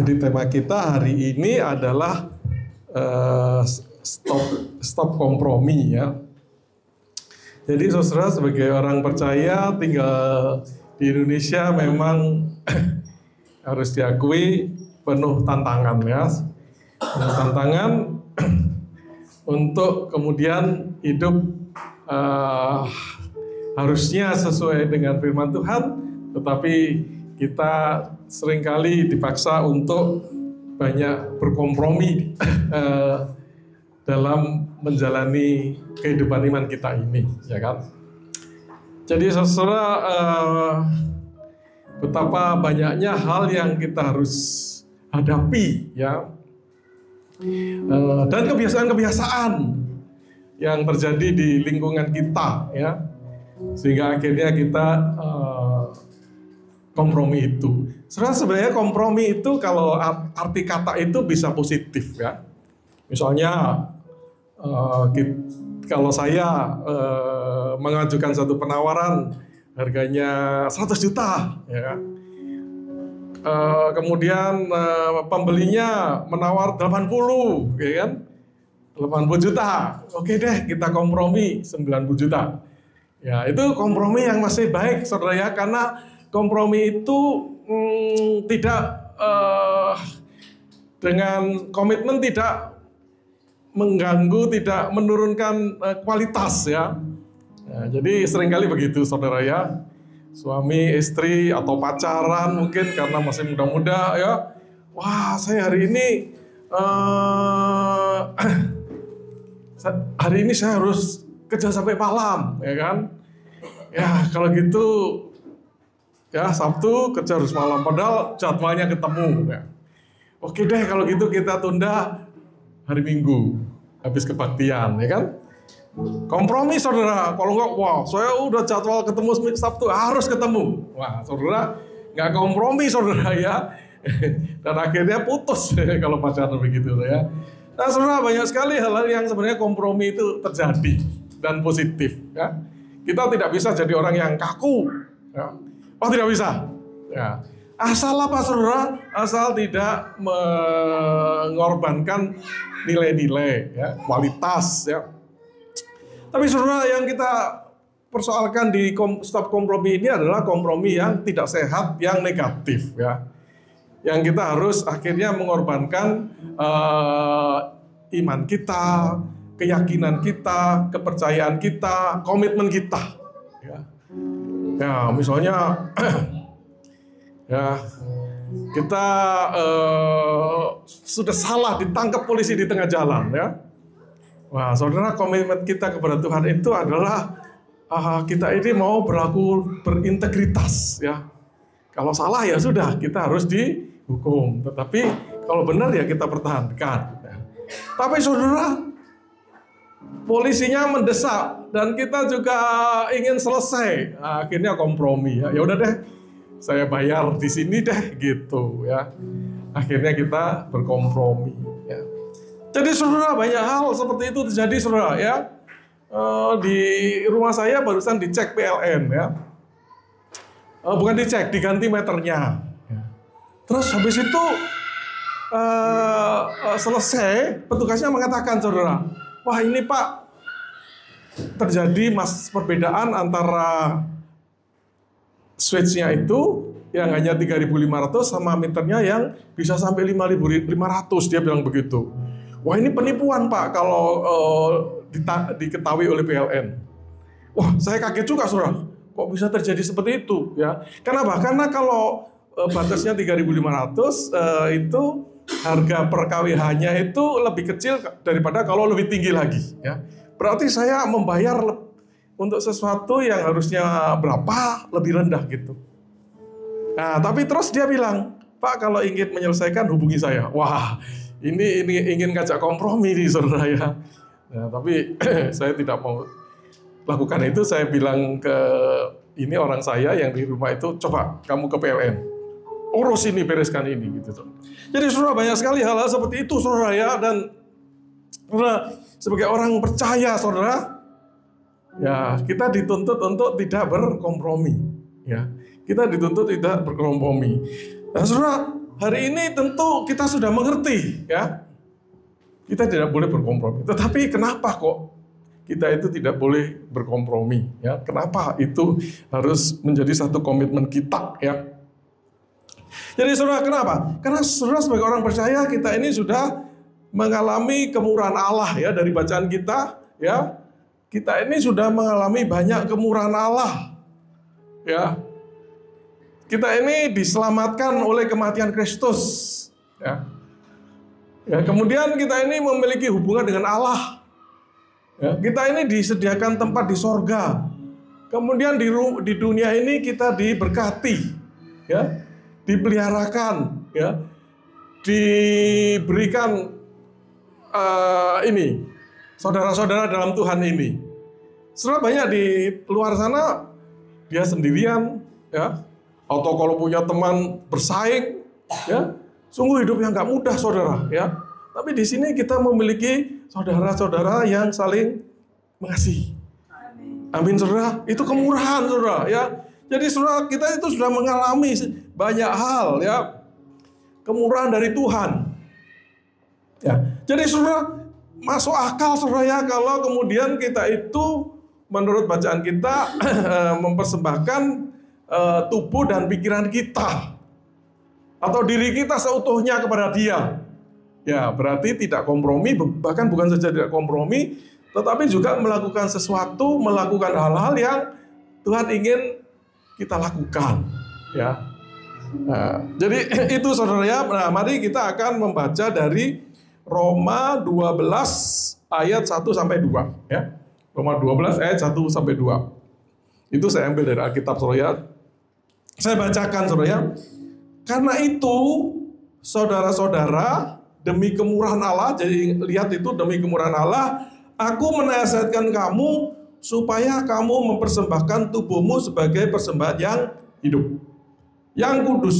Jadi tema kita hari ini adalah stop kompromi ya. Jadi saudara sebagai orang percaya tinggal di Indonesia memang harus diakui penuh tantangan ya. Penuh tantangan untuk kemudian hidup harusnya sesuai dengan firman Tuhan, tetapi kita seringkali dipaksa untuk banyak berkompromi dalam menjalani kehidupan iman kita ini, ya kan? Jadi saudara, betapa banyaknya hal yang kita harus hadapi, ya, dan kebiasaan-kebiasaan yang terjadi di lingkungan kita, ya, sehingga akhirnya kita kompromi itu. Sebenarnya kompromi itu kalau arti kata itu bisa positif ya. Misalnya kalau saya mengajukan satu penawaran harganya 100 juta ya. Kemudian pembelinya menawar 80 ya kan. 80 juta. Oke deh, kita kompromi 90 juta. Ya, itu kompromi yang masih baik saudara ya, karena kompromi itu tidak dengan komitmen tidak mengganggu, tidak menurunkan kualitas ya. Nah, jadi seringkali begitu saudara ya, suami istri atau pacaran mungkin karena masih muda-muda ya. Wah, saya hari ini saya harus kerja sampai malam ya kan. Ya kalau gitu ya Sabtu kerja harus malam, padahal jadwalnya ketemu. Ya. Oke deh kalau gitu kita tunda hari Minggu habis kebaktian, ya kan? Kompromi saudara, kalau enggak, wah saya udah jadwal ketemu Sabtu harus ketemu. Wah saudara nggak kompromi saudara ya, dan akhirnya putus kalau pacaran begitu ya. Nah saudara, banyak sekali hal-hal yang sebenarnya kompromi itu terjadi dan positif. Ya. Kita tidak bisa jadi orang yang kaku. Ya. Oh tidak bisa, ya. Asal apa saudara? Asal tidak mengorbankan nilai-nilai, ya, kualitas, ya. Tapi saudara, yang kita persoalkan di stop kompromi ini adalah kompromi yang tidak sehat, yang negatif, ya. Yang kita harus akhirnya mengorbankan iman kita, keyakinan kita, kepercayaan kita, komitmen kita, ya. Ya, misalnya ya kita sudah salah ditangkap polisi di tengah jalan ya. Wah, saudara, komitmen kita kepada Tuhan itu adalah kita ini mau berlaku berintegritas ya. Kalau salah ya sudah, kita harus dihukum. Tetapi kalau benar ya kita pertahankan. Ya. Tapi saudara, polisinya mendesak dan kita juga ingin selesai. Nah, akhirnya kompromi ya. Ya udah deh, saya bayar di sini deh gitu ya. Akhirnya kita berkompromi ya. Jadi saudara, banyak hal seperti itu terjadi saudara ya. Di rumah saya barusan dicek PLN ya. Bukan dicek, diganti meternya. Ya. Terus habis itu selesai, petugasnya mengatakan saudara, wah ini Pak, terjadi perbedaan antara switch-nya itu yang hanya 3.500 sama meternya yang bisa sampai 5.500, dia bilang begitu. Wah ini penipuan Pak kalau diketahui oleh PLN. Wah saya kaget juga saudara, kok bisa terjadi seperti itu ya. Kenapa? Karena kalau batasnya 3.500 itu harga per kWh-nya itu lebih kecil daripada kalau lebih tinggi lagi ya. Berarti saya membayar untuk sesuatu yang harusnya berapa lebih rendah gitu. Nah, tapi terus dia bilang, "Pak, kalau ingin menyelesaikan hubungi saya." Wah, ini ingin ngajak kompromi nih saudara ya. Nah, tapi saya tidak mau lakukan itu. Saya bilang ke ini orang saya yang di rumah itu, "Coba kamu ke PLN. Urus ini, bereskan ini," gitu. Jadi saudara, banyak sekali hal-hal seperti itu saudara ya, dan saudara sebagai orang percaya saudara, ya kita dituntut untuk tidak berkompromi, ya kita dituntut tidak berkompromi. Nah saudara, hari ini tentu kita sudah mengerti, ya. Kita tidak boleh berkompromi. Tetapi kenapa kok kita itu tidak boleh berkompromi, ya? Kenapa itu harus menjadi satu komitmen kita, ya? Jadi saudara, kenapa? Karena saudara sebagai orang percaya, kita ini sudah mengalami kemurahan Allah, ya, dari bacaan kita, ya. Kita ini sudah mengalami banyak kemurahan Allah, ya. Kita ini diselamatkan oleh kematian Kristus, ya. Ya, kemudian kita ini memiliki hubungan dengan Allah. Ya, kita ini disediakan tempat di sorga. Kemudian di dunia ini kita diberkati, ya, dipeliharakan, ya, diberikan ini saudara-saudara dalam Tuhan ini. Saudara, banyak di luar sana dia sendirian, ya, atau kalau punya teman bersaing, ya. Sungguh hidup yang gak mudah, saudara, ya. Tapi di sini kita memiliki saudara-saudara yang saling mengasihi. Amin, saudara. Itu kemurahan, saudara, ya. Jadi saudara, kita itu sudah mengalami banyak hal, ya, kemurahan dari Tuhan. Ya. Jadi saudara, masuk akal, saudara, ya, kalau kemudian kita itu menurut bacaan kita mempersembahkan tubuh dan pikiran kita atau diri kita seutuhnya kepada Dia. Ya, berarti tidak kompromi, bahkan bukan saja tidak kompromi, tetapi juga melakukan sesuatu, melakukan hal-hal yang Tuhan ingin kita lakukan. Ya. Nah, jadi itu saudara, ya. Nah, mari kita akan membaca dari Roma 12 ayat 1 sampai 2, ya. Roma 12 ayat 1 sampai 2. Itu saya ambil dari Alkitab, saudara, ya. Saya bacakan, saudara, ya. Karena itu, saudara-saudara, demi kemurahan Allah, jadi lihat itu demi kemurahan Allah, aku menasihatkan kamu supaya kamu mempersembahkan tubuhmu sebagai persembahan yang hidup, yang kudus,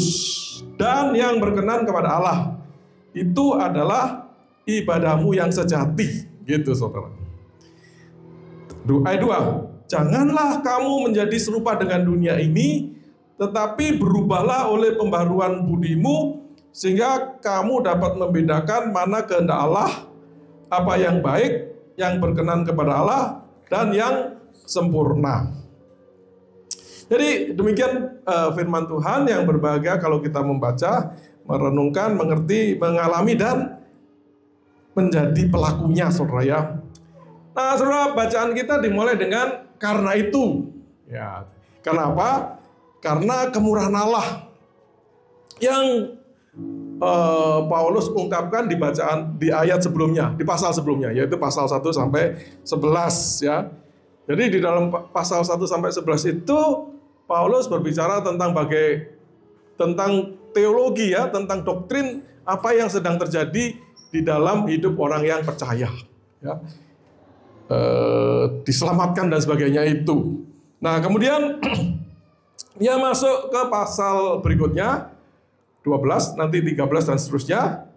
dan yang berkenan kepada Allah. Itu adalah ibadahmu yang sejati, gitu, saudara. Ayat 2, janganlah kamu menjadi serupa dengan dunia ini, tetapi berubahlah oleh pembaruan budimu, sehingga kamu dapat membedakan mana kehendak Allah, apa yang baik, yang berkenan kepada Allah, dan yang sempurna. Jadi demikian firman Tuhan yang berbahagia kalau kita membaca, merenungkan, mengerti, mengalami, dan menjadi pelakunya, saudara, ya. Nah, saudara, bacaan kita dimulai dengan karena itu. Ya, kenapa? Karena kemurahan Allah yang Paulus ungkapkan di bacaan di ayat sebelumnya, di pasal sebelumnya, yaitu pasal 1 sampai 11, ya. Jadi di dalam pasal 1 sampai 11 itu Paulus berbicara tentang tentang teologi, ya, tentang doktrin apa yang sedang terjadi di dalam hidup orang yang percaya, ya. Diselamatkan dan sebagainya itu. Nah, kemudian dia masuk ke pasal berikutnya, 12, nanti 13 dan seterusnya.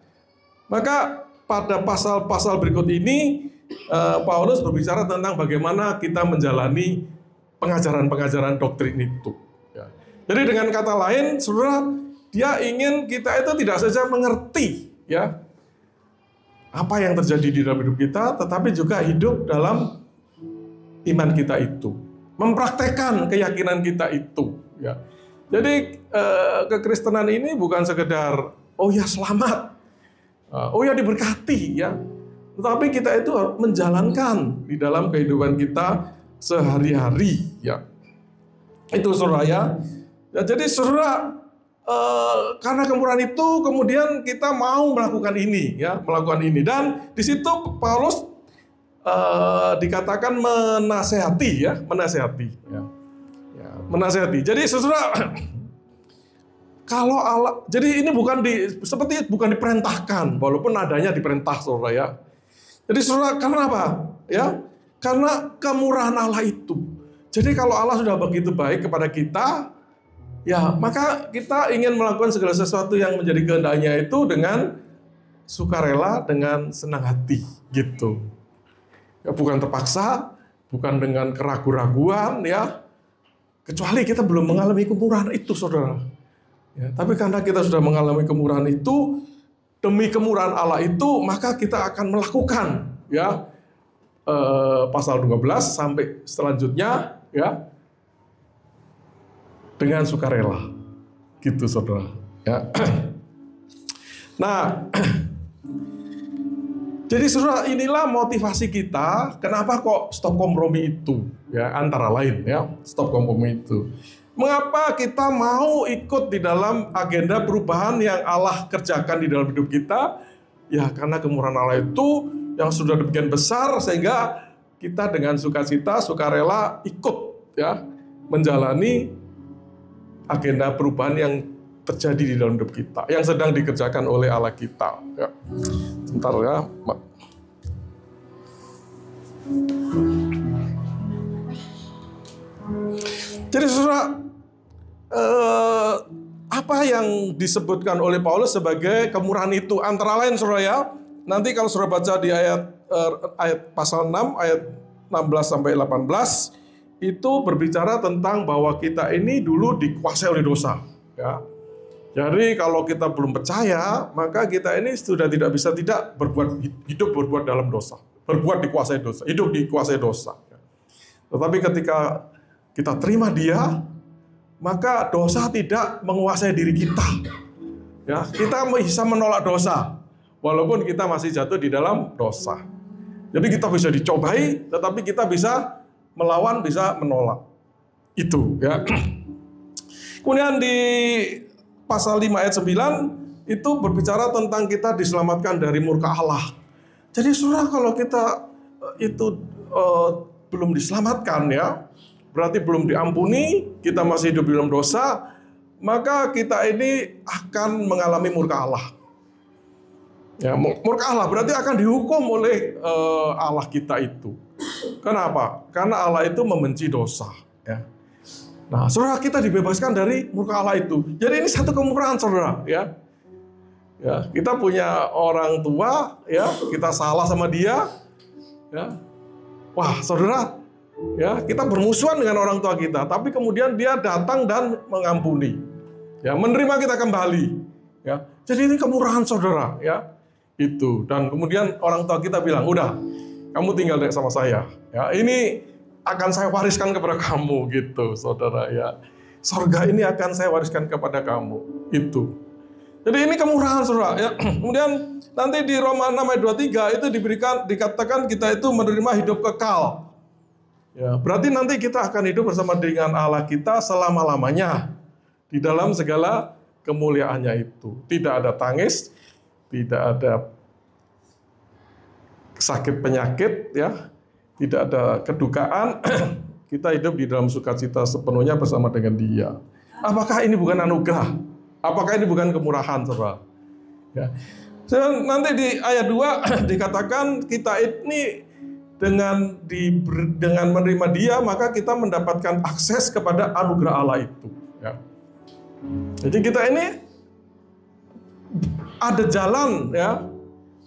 Maka pada pasal-pasal berikut ini, Paulus berbicara tentang bagaimana kita menjalani pengajaran-pengajaran doktrin itu. Ya. Jadi dengan kata lain, saudara, dia ingin kita itu tidak saja mengerti, ya, apa yang terjadi di dalam hidup kita, tetapi juga hidup dalam iman kita itu, mempraktekkan keyakinan kita itu, ya. Jadi kekristenan ini bukan sekedar oh ya selamat, oh ya diberkati, ya, tetapi kita itu menjalankan di dalam kehidupan kita sehari-hari, ya. Itu, saudara, ya. Jadi saudara, karena kemurahan itu kemudian kita mau melakukan ini, ya, melakukan ini, dan di situ Paulus dikatakan menasehati, ya, menasehati, ya. Menasehati. Jadi saudara, kalau Allah, jadi ini bukan diperintahkan, walaupun adanya diperintah, saudara, ya. Jadi saudara, karena apa? Ya, karena kemurahan Allah itu. Jadi kalau Allah sudah begitu baik kepada kita, ya, maka kita ingin melakukan segala sesuatu yang menjadi kehendaknya itu dengan sukarela, dengan senang hati, gitu. Ya, bukan terpaksa, bukan dengan keraguan-raguan, ya. Kecuali kita belum mengalami kemurahan itu, saudara. Ya, tapi karena kita sudah mengalami kemurahan itu, demi kemurahan Allah itu, maka kita akan melakukan, ya, pasal 12 sampai selanjutnya, ya, dengan sukarela, gitu saudara. Ya. Nah, jadi saudara, inilah motivasi kita. Kenapa kok stop kompromi itu? Ya, antara lain, ya, stop kompromi itu. Mengapa kita mau ikut di dalam agenda perubahan yang Allah kerjakan di dalam hidup kita? Ya, karena kemurahan Allah itu yang sudah demikian besar sehingga kita dengan sukacita, sukarela ikut, ya, menjalani agenda perubahan yang terjadi di dalam hidup kita, yang sedang dikerjakan oleh Allah kita. Ya. Sebentar ya, Mbak. Jadi saudara, apa yang disebutkan oleh Paulus sebagai kemurahan itu? Antara lain saudara, ya, nanti kalau saudara baca di ayat pasal 6 ayat 16 sampai 18 itu berbicara tentang bahwa kita ini dulu dikuasai oleh dosa, ya. Jadi kalau kita belum percaya, maka kita ini sudah tidak bisa tidak berbuat dalam dosa, dikuasai dosa, hidup dikuasai dosa. Tetapi ketika kita terima Dia, maka dosa tidak menguasai diri kita. Ya, kita bisa menolak dosa walaupun kita masih jatuh di dalam dosa. Jadi kita bisa dicobai, tetapi kita bisa melawan, bisa menolak. Itu, ya. Kemudian di pasal 5 ayat 9 itu berbicara tentang kita diselamatkan dari murka Allah. Jadi saudara, kalau kita itu belum diselamatkan, ya, berarti belum diampuni, kita masih hidup dalam dosa, maka kita ini akan mengalami murka Allah. Ya, murka Allah berarti akan dihukum oleh Allah kita itu. Kenapa? Karena Allah itu membenci dosa. Ya. Nah, saudara, kita dibebaskan dari murka Allah itu. Jadi ini satu kemurahan, saudara. Ya, ya, kita punya orang tua, ya, kita salah sama dia. Ya. Wah, saudara, ya, kita bermusuhan dengan orang tua kita, tapi kemudian dia datang dan mengampuni, ya, menerima kita kembali, ya. Jadi ini kemurahan saudara, ya, itu. Dan kemudian orang tua kita bilang, udah, kamu tinggal sama saya, ya, ini akan saya wariskan kepada kamu, gitu, saudara, ya. Surga ini akan saya wariskan kepada kamu, itu. Jadi ini kemurahan, saudara, ya. Kemudian nanti di Roma 6 ayat 23 itu dikatakan kita itu menerima hidup kekal. Ya, berarti nanti kita akan hidup bersama dengan Allah kita selama-lamanya di dalam segala kemuliaannya itu. Tidak ada tangis, tidak ada sakit penyakit, ya, tidak ada kedukaan. Kita hidup di dalam sukacita sepenuhnya bersama dengan Dia. Apakah ini bukan anugerah? Apakah ini bukan kemurahan, saudara? Ya. Nanti di ayat 2 dikatakan kita ini dengan menerima Dia, maka kita mendapatkan akses kepada anugerah Allah itu. Ya. Jadi kita ini ada jalan, ya,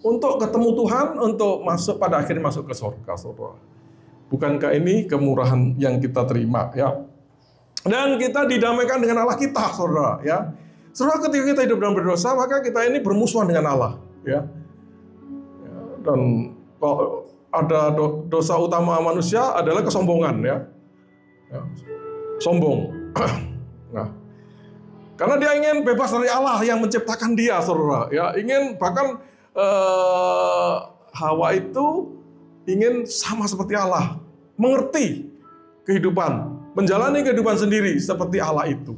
untuk ketemu Tuhan, untuk akhirnya masuk ke surga, saudara. Bukankah ini kemurahan yang kita terima, ya? Dan kita didamaikan dengan Allah kita, saudara, ya. Saudara, ketika kita hidup dalam berdosa, maka kita ini bermusuhan dengan Allah, ya. Dan kalau ada dosa utama manusia adalah kesombongan, ya. Sombong. Nah, karena dia ingin bebas dari Allah yang menciptakan dia, saudara. Ya, ingin bahkan Hawa itu ingin sama seperti Allah, mengerti kehidupan, menjalani kehidupan sendiri seperti Allah itu.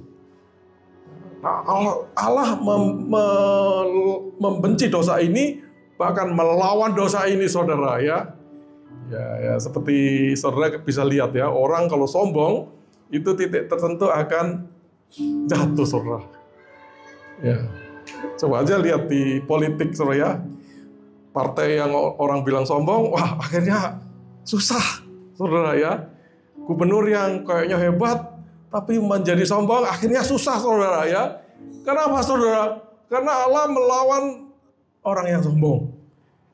Nah, Allah membenci dosa ini, bahkan melawan dosa ini, saudara, ya. Ya, seperti saudara bisa lihat, ya, orang kalau sombong itu titik tertentu akan jatuh, saudara. Ya, coba aja lihat di politik, saudara, ya. Partai yang orang bilang sombong, wah, akhirnya susah, saudara, ya. Gubernur yang kayaknya hebat tapi menjadi sombong, akhirnya susah, saudara, ya. Kenapa, saudara? Karena Allah melawan orang yang sombong.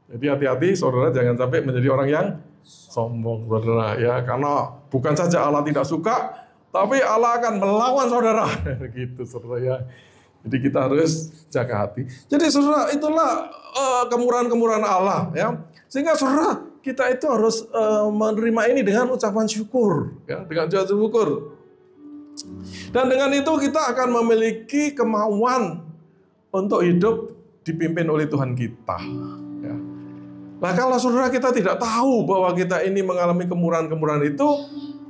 Jadi hati-hati, saudara, jangan sampai menjadi orang yang sombong, saudara, ya. Karena bukan saja Allah tidak suka, tapi Allah akan melawan saudara, gitu, saudara, ya. Jadi kita harus jaga hati. Jadi saudara, itulah kemurahan-kemurahan Allah, ya. Sehingga saudara, kita itu harus menerima ini dengan ucapan syukur, ya, dengan ucapan syukur. Dan dengan itu kita akan memiliki kemauan untuk hidup dipimpin oleh Tuhan kita. Ya. Nah, kalau saudara kita tidak tahu bahwa kita ini mengalami kemurahan-kemurahan itu,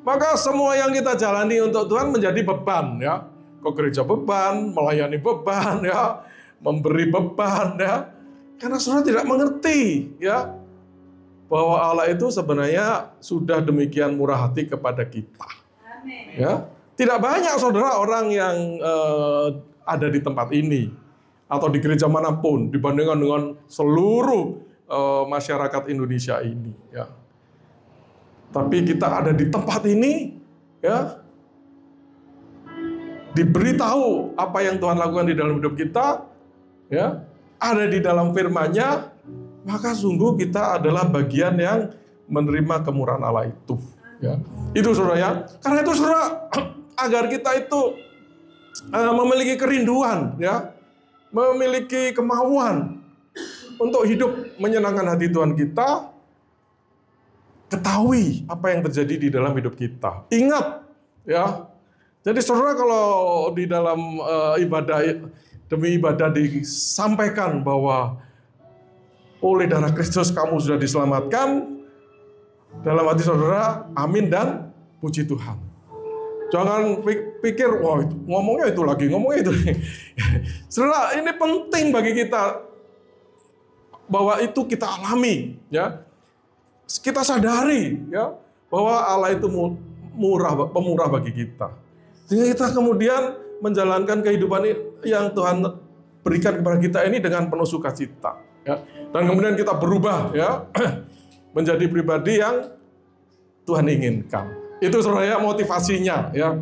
maka semua yang kita jalani untuk Tuhan menjadi beban, ya. Ke gereja beban, melayani beban, ya, memberi beban, ya. Karena saudara tidak mengerti, ya, bahwa Allah itu sebenarnya sudah demikian murah hati kepada kita. Amin. Ya, tidak banyak saudara orang yang ada di tempat ini atau di gereja manapun dibandingkan dengan seluruh masyarakat Indonesia ini, ya. Tapi kita ada di tempat ini, ya, diberitahu apa yang Tuhan lakukan di dalam hidup kita, ya, ada di dalam firman-Nya, maka sungguh kita adalah bagian yang menerima kemurahan Allah itu, ya. Itu saudara, ya. Karena itu saudara, agar kita itu memiliki kerinduan, ya, memiliki kemauan untuk hidup menyenangkan hati Tuhan kita, ketahui apa yang terjadi di dalam hidup kita. Ingat, ya. Jadi saudara, kalau di dalam ibadah demi ibadah disampaikan bahwa oleh darah Kristus kamu sudah diselamatkan, dalam hati saudara, amin dan puji Tuhan. Jangan pikir, wah itu, ngomongnya itu lagi, ngomongnya itu. Saudara, ini penting bagi kita bahwa itu kita alami, ya. Kita sadari, ya, bahwa Allah itu pemurah bagi kita. Sehingga kita kemudian menjalankan kehidupan yang Tuhan berikan kepada kita ini dengan penuh sukacita, ya. Dan kemudian kita berubah, ya, menjadi pribadi yang Tuhan inginkan. Itu saudara, motivasinya, ya.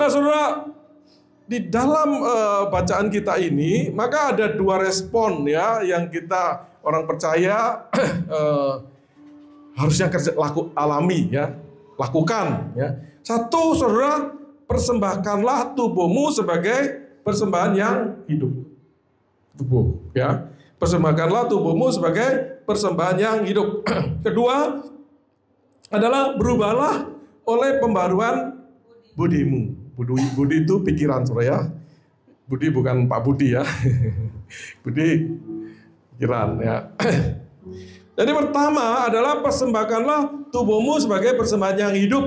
Nah saudara, di dalam bacaan kita ini maka ada dua respon, ya, yang kita orang percaya harusnya alami, ya, lakukan, ya. Satu, saudara, persembahkanlah tubuhmu sebagai persembahan yang hidup. Tubuh, ya. Persembahkanlah tubuhmu sebagai persembahan yang hidup. Kedua adalah berubahlah oleh pembaruan budimu. Budi itu pikiran, saudara, ya. Budi bukan Pak Budi, ya. Budi pikiran, ya. Jadi pertama adalah persembahkanlah tubuhmu sebagai persembahan yang hidup,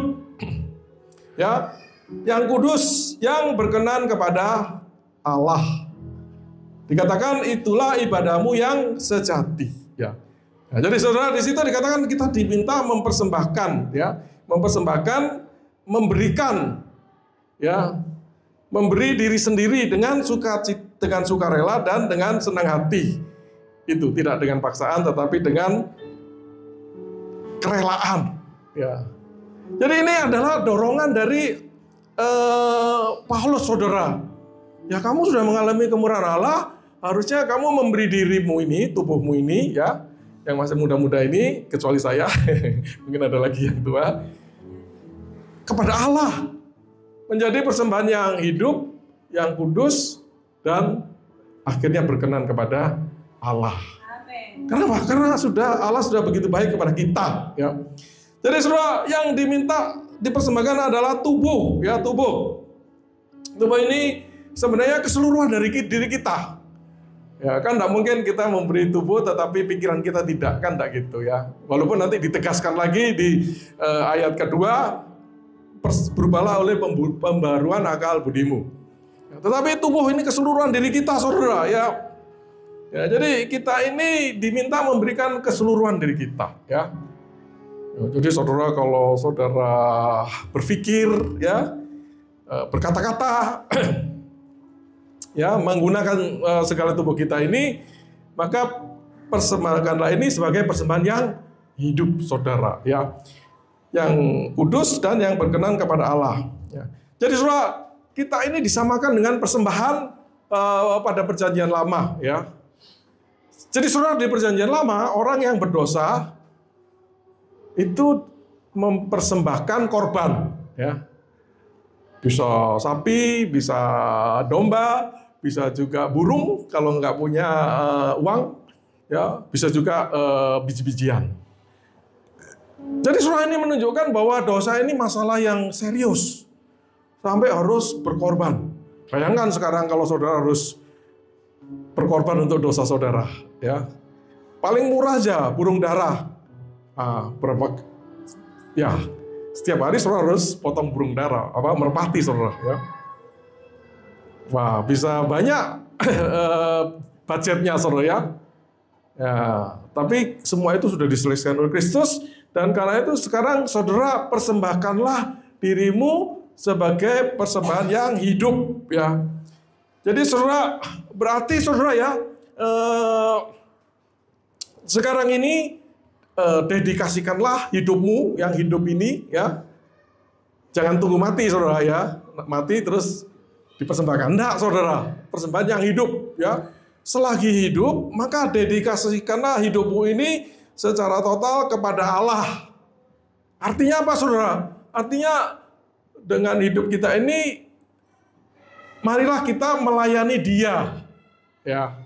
ya, yang kudus, yang berkenan kepada Allah. Dikatakan itulah ibadahmu yang sejati, ya. Nah, jadi saudara, di situ dikatakan kita diminta mempersembahkan, ya, mempersembahkan, memberikan, ya, memberi diri sendiri dengan sukarela dan dengan senang hati. Itu tidak dengan paksaan, tetapi dengan kerelaan, ya. Jadi ini adalah dorongan dari Paulus, saudara. Ya, kamu sudah mengalami kemurahan Allah, harusnya kamu memberi dirimu ini, tubuhmu ini, ya, yang masih muda-muda ini, kecuali saya, mungkin ada lagi yang tua, kepada Allah, menjadi persembahan yang hidup, yang kudus, dan akhirnya berkenan kepada Allah. Amin. Kenapa? Karena Allah sudah begitu baik kepada kita, ya. Jadi saudara, yang diminta dipersembahkan adalah tubuh, ya, tubuh. Tubuh ini sebenarnya keseluruhan dari diri kita. Ya, kan tidak mungkin kita memberi tubuh tetapi pikiran kita tidak, kan tidak gitu, ya. Walaupun nanti ditegaskan lagi di ayat kedua, berubahlah oleh pembaruan akal budimu. Ya, tetapi tubuh ini keseluruhan diri kita, saudara, ya. Ya, jadi kita ini diminta memberikan keseluruhan diri kita, ya. Jadi saudara, kalau saudara berpikir, ya, berkata-kata, ya, menggunakan segala tubuh kita ini, maka persembahkanlah ini sebagai persembahan yang hidup, saudara, ya, yang kudus dan yang berkenan kepada Allah, ya. Jadi saudara, kita ini disamakan dengan persembahan pada perjanjian lama, ya. Jadi saudara, di perjanjian lama orang yang berdosa itu mempersembahkan korban, ya. Bisa sapi, bisa domba, bisa juga burung kalau nggak punya uang, ya bisa juga biji-bijian. Jadi surah ini menunjukkan bahwa dosa ini masalah yang serius sampai harus berkorban. Bayangkan sekarang kalau saudara harus berkorban untuk dosa saudara, ya. Paling murah aja burung dara. Berapa? Ya, setiap hari saudara harus potong burung dara, merpati saudara, ya. Wah, bisa banyak budgetnya saudara, ya. Ya, tapi semua itu sudah diselesaikan oleh Kristus, dan karena itu sekarang saudara persembahkanlah dirimu sebagai persembahan yang hidup, ya. Jadi saudara, berarti saudara ya, sekarang ini dedikasikanlah hidupmu yang hidup ini, ya. Jangan tunggu mati saudara, ya. Mati terus dipersembahkan. Enggak saudara, persembahan yang hidup, ya. Selagi hidup, maka dedikasikanlah hidupmu ini secara total kepada Allah. Artinya apa saudara? Artinya dengan hidup kita ini, marilah kita melayani Dia, ya.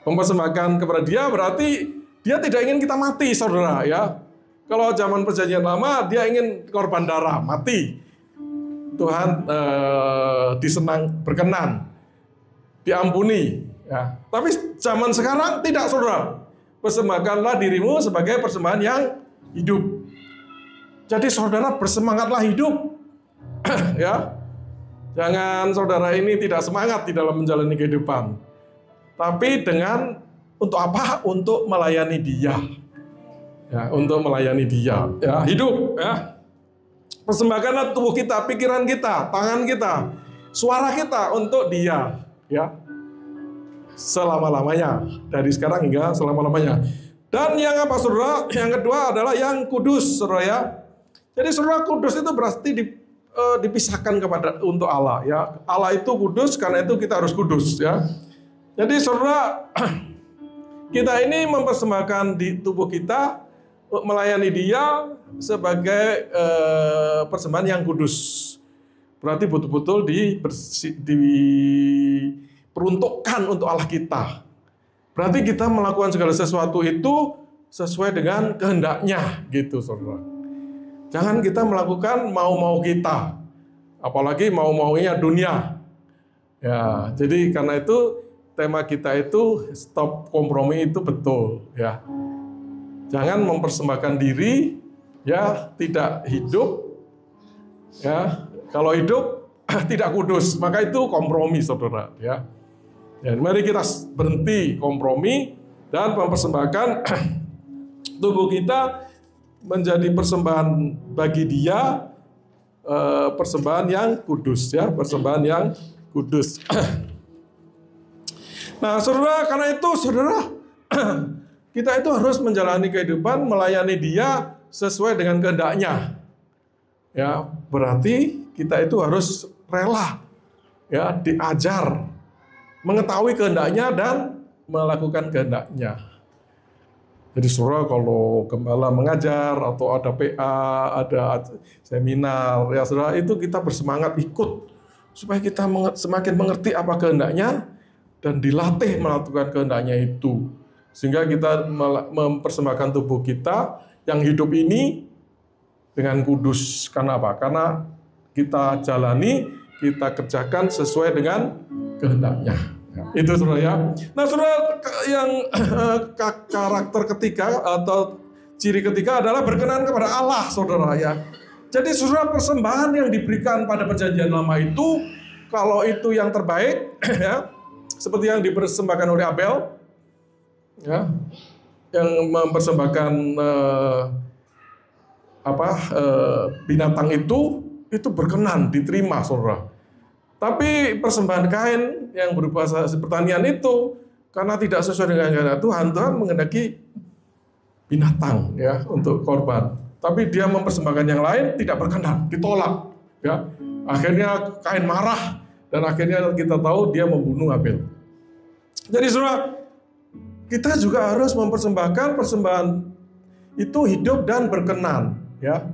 Mempersembahkan kepada Dia berarti Dia tidak ingin kita mati, saudara, ya. Kalau zaman perjanjian lama, Dia ingin korban darah, mati. Tuhan berkenan, diampuni, ya. Tapi zaman sekarang tidak, saudara. Persembahkanlah dirimu sebagai persembahan yang hidup. Jadi saudara bersemangatlah hidup, ya. Jangan saudara ini tidak semangat di dalam menjalani kehidupan. Tapi dengan untuk apa? Untuk melayani Dia. Ya, untuk melayani Dia, ya, hidup, ya. Persembahkanlah tubuh kita, pikiran kita, tangan kita, suara kita untuk Dia, ya. Selama-lamanya, dari sekarang hingga selama-lamanya. Dan yang apa saudara? Yang kedua adalah yang kudus, saudara, ya. Jadi saudara, kudus itu berarti dipisahkan untuk Allah, ya. Allah itu kudus, karena itu kita harus kudus, ya. Jadi saudara, kita ini mempersembahkan di tubuh kita, melayani Dia sebagai persembahan yang kudus. Berarti betul-betul diperuntukkan untuk Allah kita. Berarti kita melakukan segala sesuatu itu sesuai dengan kehendaknya, gitu saudara. Jangan kita melakukan mau-mau kita, apalagi mau-maunya dunia. Ya, jadi karena itu tema kita itu stop kompromi itu betul, ya. Jangan mempersembahkan diri, ya, tidak hidup, ya. Kalau hidup tidak kudus, maka itu kompromi, saudara, ya. Ya, mari kita berhenti kompromi dan mempersembahkan tubuh kita menjadi persembahan bagi Dia, persembahan yang kudus, ya, persembahan yang kudus. Nah, saudara, karena itu, saudara, kita itu harus menjalani kehidupan melayani Dia sesuai dengan kehendaknya. Ya, berarti kita itu harus rela, ya, diajar, mengetahui kehendaknya dan melakukan kehendaknya. Jadi saudara, kalau gembala mengajar atau ada PA, ada seminar, ya saudara, itu kita bersemangat ikut supaya kita semakin mengerti apa kehendaknya dan dilatih melakukan kehendaknya itu. Sehingga kita mempersembahkan tubuh kita yang hidup ini dengan kudus. Karena apa? Karena kita jalani, kita kerjakan sesuai dengan kehendaknya. Ya, itu saudara, ya. Nah saudara, yang karakter ketiga atau ciri ketiga adalah berkenan kepada Allah, saudara, ya. Jadi saudara, persembahan yang diberikan pada perjanjian lama itu, kalau itu yang terbaik, ya, seperti yang dipersembahkan oleh Abel, ya, yang mempersembahkan binatang itu berkenan, diterima, saudara. Tapi persembahan Kain yang berupa pertanian itu, karena tidak sesuai dengan kehendak Tuhan, Tuhan menghendaki binatang, ya, untuk korban. Tapi Dia mempersembahkan yang lain, tidak berkenan, ditolak, ya. Akhirnya Kain marah, dan akhirnya kita tahu dia membunuh Abel. Jadi saudara, kita juga harus mempersembahkan persembahan itu hidup dan berkenan, ya.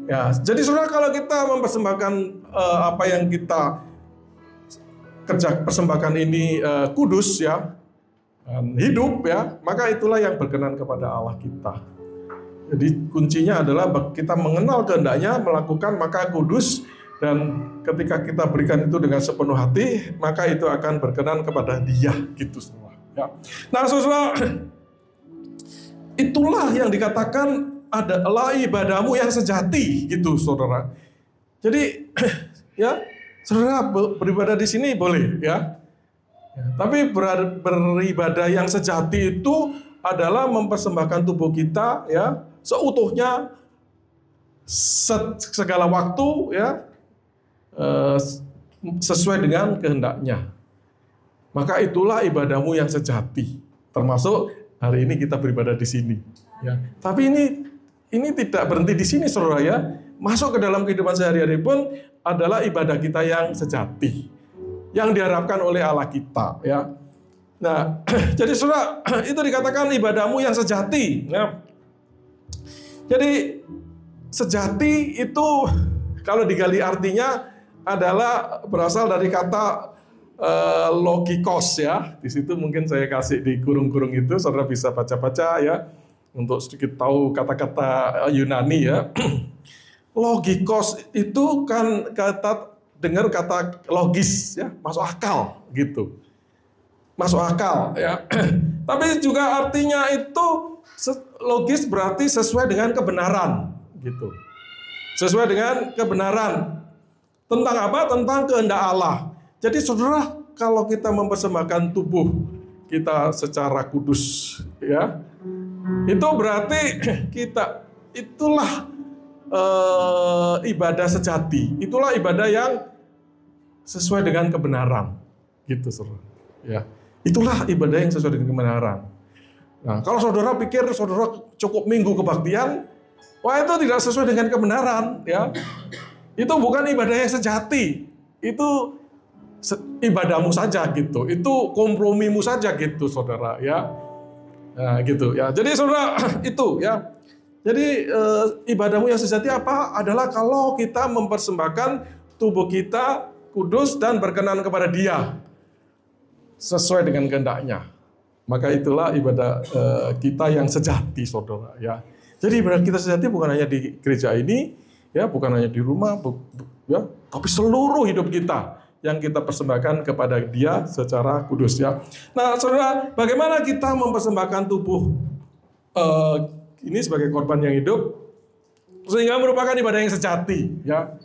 Ya, jadi saudara, kalau kita mempersembahkan apa yang kita persembahkan ini kudus ya, hidup ya, maka itulah yang berkenan kepada Allah kita. Jadi kuncinya adalah kita mengenal kehendaknya, melakukan maka kudus, dan ketika kita berikan itu dengan sepenuh hati, maka itu akan berkenan kepada Dia gitu semua. Ya. Nah, saudara, itulah yang dikatakan adalah ibadahmu yang sejati gitu, saudara. Jadi ya, saudara beribadah di sini boleh ya. Tapi beribadah yang sejati itu adalah mempersembahkan tubuh kita ya seutuhnya, segala waktu ya, sesuai dengan kehendaknya. Maka itulah ibadahmu yang sejati. Termasuk hari ini kita beribadah di sini. Ya. Tapi ini tidak berhenti di sini, saudara ya. Masuk ke dalam kehidupan sehari-hari pun adalah ibadah kita yang sejati, yang diharapkan oleh Allah kita. Ya. Nah, jadi saudara, itu dikatakan ibadahmu yang sejati. Ya. Jadi sejati itu kalau digali artinya adalah berasal dari kata logikos ya. Di situ mungkin saya kasih di kurung-kurung itu, saudara bisa baca-baca ya untuk sedikit tahu kata-kata Yunani ya. Logikos itu kan dengar kata logis ya, masuk akal gitu. Masuk akal ya. Tapi juga artinya itu logis berarti sesuai dengan kebenaran gitu. Sesuai dengan kebenaran. Tentang apa? Tentang kehendak Allah. Jadi saudara, kalau kita mempersembahkan tubuh kita secara kudus ya, itu berarti itulah ibadah sejati. Itulah ibadah yang sesuai dengan kebenaran. Gitu saudara. Ya. Itulah ibadah yang sesuai dengan kebenaran. Nah, kalau saudara pikir saudara cukup minggu kebaktian, wah itu tidak sesuai dengan kebenaran, ya. Itu bukan ibadah yang sejati. Itu ibadahmu saja gitu. Itu kompromimu saja gitu, saudara, ya. Nah, gitu ya. Jadi saudara itu ya. Jadi ibadahmu yang sejati apa? Adalah kalau kita mempersembahkan tubuh kita kudus dan berkenan kepada Dia sesuai dengan kehendaknya. Maka itulah ibadah kita yang sejati, saudara. Ya, jadi ibadah kita sejati bukan hanya di gereja ini, ya, bukan hanya di rumah, ya, tapi seluruh hidup kita yang kita persembahkan kepada Dia secara kudus. Ya. Nah, saudara, bagaimana kita mempersembahkan tubuh ini sebagai korban yang hidup sehingga merupakan ibadah yang sejati? Ya,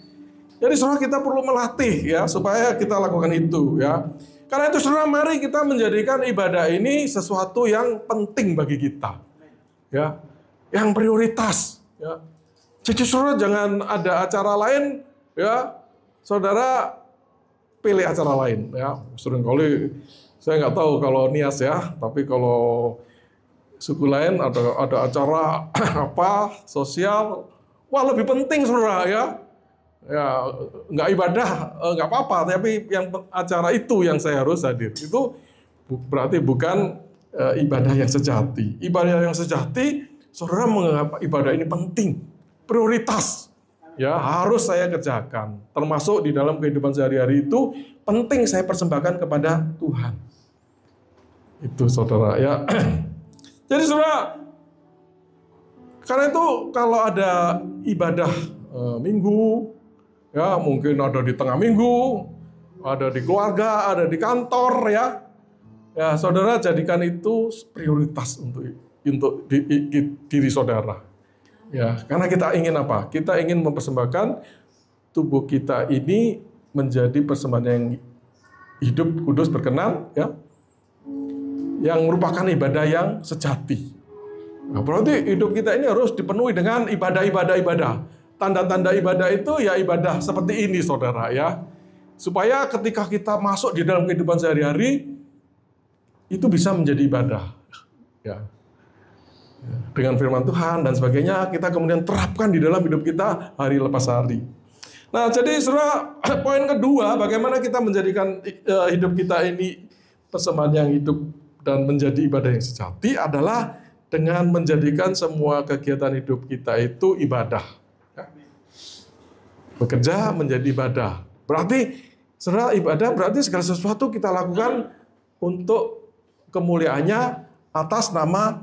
jadi saudara kita perlu melatih ya supaya kita lakukan itu. Ya. Karena itu saudara, mari kita menjadikan ibadah ini sesuatu yang penting bagi kita, ya, yang prioritas. Ya. Jadi saudara jangan ada acara lain, ya, saudara pilih acara lain. Ya. Seringkali saya nggak tahu kalau Nias ya, tapi kalau suku lain ada acara apa sosial, wah lebih penting saudara ya. Ya, nggak ibadah, nggak apa-apa, tapi yang acara itu yang saya harus hadir. Itu berarti bukan ibadah yang sejati. Ibadah yang sejati, saudara menganggap ibadah ini penting, prioritas. Ya, harus saya kerjakan. Termasuk di dalam kehidupan sehari-hari itu, penting saya persembahkan kepada Tuhan. Itu saudara ya. Jadi saudara, karena itu kalau ada ibadah minggu, ya mungkin ada di tengah minggu, ada di keluarga, ada di kantor ya. Ya, saudara jadikan itu prioritas untuk diri saudara. Ya, karena kita ingin apa? Kita ingin mempersembahkan tubuh kita ini menjadi persembahan yang hidup, kudus, berkenan, ya. Yang merupakan ibadah yang sejati. Nah, berarti hidup kita ini harus dipenuhi dengan ibadah. Tanda-tanda ibadah itu ya ibadah seperti ini, saudara ya. Supaya ketika kita masuk di dalam kehidupan sehari-hari, itu bisa menjadi ibadah. Ya. Dengan firman Tuhan dan sebagainya, kita kemudian terapkan di dalam hidup kita hari lepas hari. Nah, jadi saudara, poin kedua, bagaimana kita menjadikan hidup kita ini persembahan yang hidup dan menjadi ibadah yang sejati adalah dengan menjadikan semua kegiatan hidup kita itu ibadah. Bekerja menjadi ibadah. Berarti saudara, ibadah berarti segala sesuatu kita lakukan untuk kemuliaannya atas nama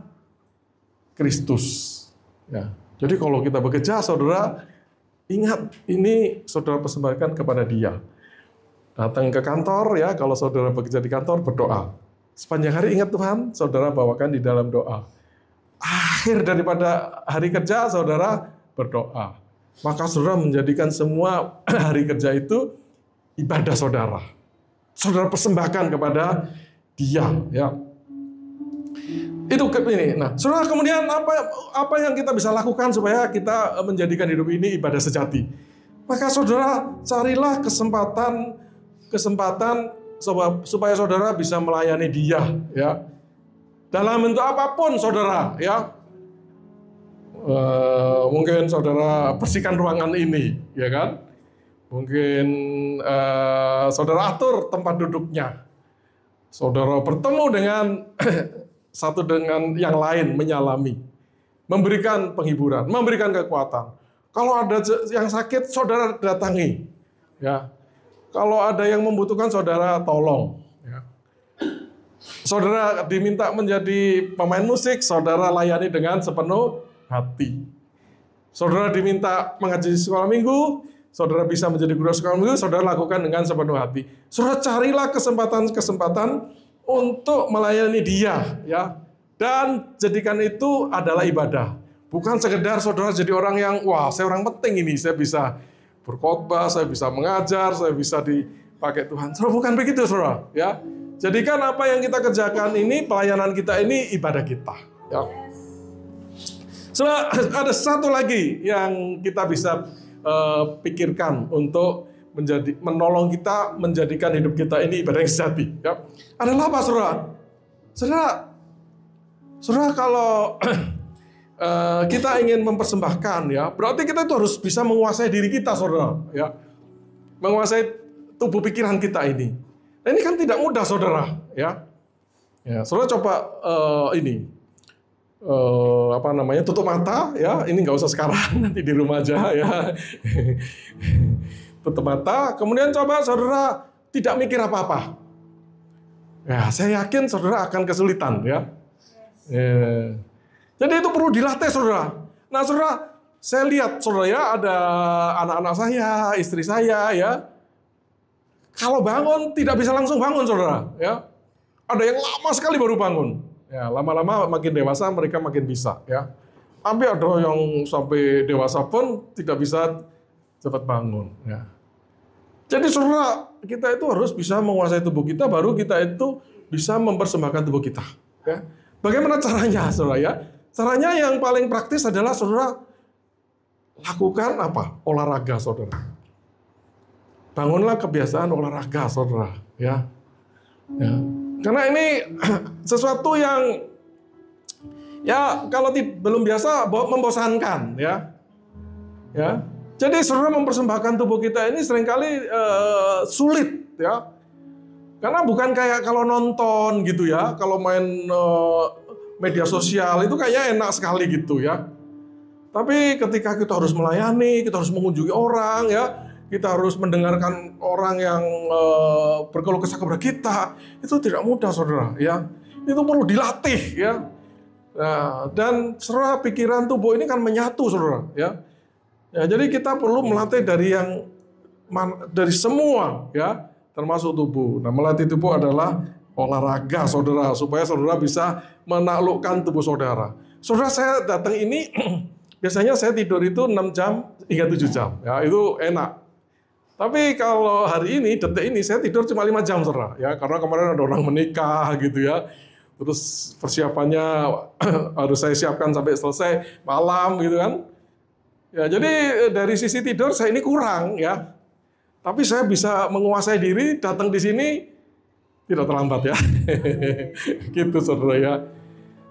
Kristus. Ya. Jadi kalau kita bekerja, saudara, ingat ini saudara persembahkan kepada Dia. Datang ke kantor, ya, kalau saudara bekerja di kantor, berdoa. Sepanjang hari ingat Tuhan, saudara bawakan di dalam doa. Akhir daripada hari kerja, saudara berdoa. Maka saudara menjadikan semua hari kerja itu ibadah saudara. Saudara persembahkan kepada Dia, ya. Itu ini. Nah, saudara, kemudian apa yang kita bisa lakukan supaya kita menjadikan hidup ini ibadah sejati? Maka saudara carilah kesempatan supaya saudara bisa melayani Dia, ya. Dalam bentuk apapun, saudara, ya. Mungkin saudara bersihkan ruangan ini, ya kan? Mungkin saudara atur tempat duduknya. Saudara bertemu dengan satu dengan yang lain, menyalami, memberikan penghiburan, memberikan kekuatan. Kalau ada yang sakit, saudara datangi, ya. Kalau ada yang membutuhkan, saudara tolong, ya. Saudara diminta menjadi pemain musik, saudara layani dengan sepenuh hati. Saudara diminta mengaji sekolah minggu, saudara bisa menjadi guru sekolah minggu, saudara lakukan dengan sepenuh hati. Saudara carilah kesempatan-kesempatan untuk melayani Dia, ya. Dan jadikan itu adalah ibadah. Bukan sekedar saudara jadi orang yang, wah, saya orang penting ini, saya bisa berkhotbah, saya bisa mengajar, saya bisa dipakai Tuhan. Saudara, bukan begitu, saudara, ya. Jadikan apa yang kita kerjakan ini, pelayanan kita ini ibadah kita, ya. Saudara, ada satu lagi yang kita bisa pikirkan untuk menolong kita menjadikan hidup kita ini ibadah yang sejati. Ya. Adalah apa, saudara? Saudara, kalau kita ingin mempersembahkan, ya, berarti kita itu harus bisa menguasai diri kita, saudara. Ya. Menguasai tubuh pikiran kita ini. Nah, ini kan tidak mudah, saudara. Ya, ya, saudara coba tutup mata, ya. Ini nggak usah sekarang, nanti di rumah aja, ya. Tutup mata, kemudian coba saudara tidak mikir apa-apa. Ya, saya yakin saudara akan kesulitan, ya. Jadi itu perlu dilatih, saudara. Nah, saudara, saya lihat, saudara, ya, ada anak-anak saya, istri saya, ya. Kalau bangun tidak bisa langsung bangun, saudara, ya. Ada yang lama sekali baru bangun. Ya, lama-lama makin dewasa mereka makin bisa, ya. Sampai ada yang sampai dewasa pun tidak bisa cepat bangun, ya. Jadi saudara, kita itu harus bisa menguasai tubuh kita, baru kita itu bisa mempersembahkan tubuh kita, ya. Bagaimana caranya, saudara, ya? Caranya yang paling praktis adalah saudara lakukan apa? Olahraga, saudara. Bangunlah kebiasaan olahraga, saudara, ya. Ya. Karena ini sesuatu yang, ya, kalau belum biasa membosankan, ya. Ya. Jadi saudara mempersembahkan tubuh kita ini seringkali sulit, ya. Karena bukan kayak kalau nonton gitu, ya, kalau main media sosial itu kayaknya enak sekali gitu, ya. Tapi ketika kita harus melayani, kita harus mengunjungi orang, ya. Kita harus mendengarkan orang yang berkeluh kesah kepada kita. Itu tidak mudah, saudara, ya. Itu perlu dilatih, ya. Nah, dan saudara, pikiran tubuh ini kan menyatu, saudara, ya. Ya, jadi kita perlu melatih dari semua, ya, termasuk tubuh. Nah, melatih tubuh adalah olahraga, saudara, supaya saudara bisa menaklukkan tubuh saudara. Saudara, saya datang ini biasanya saya tidur itu 6 jam hingga 7 jam, ya, itu enak. Tapi kalau hari ini, detik ini, saya tidur cuma 5 jam, saudara. Ya, karena kemarin ada orang menikah, gitu, ya. Terus persiapannya harus saya siapkan sampai selesai malam, gitu kan. Ya, jadi dari sisi tidur saya ini kurang, ya. Tapi saya bisa menguasai diri, datang di sini tidak terlambat, ya. Gitu, saudara, ya.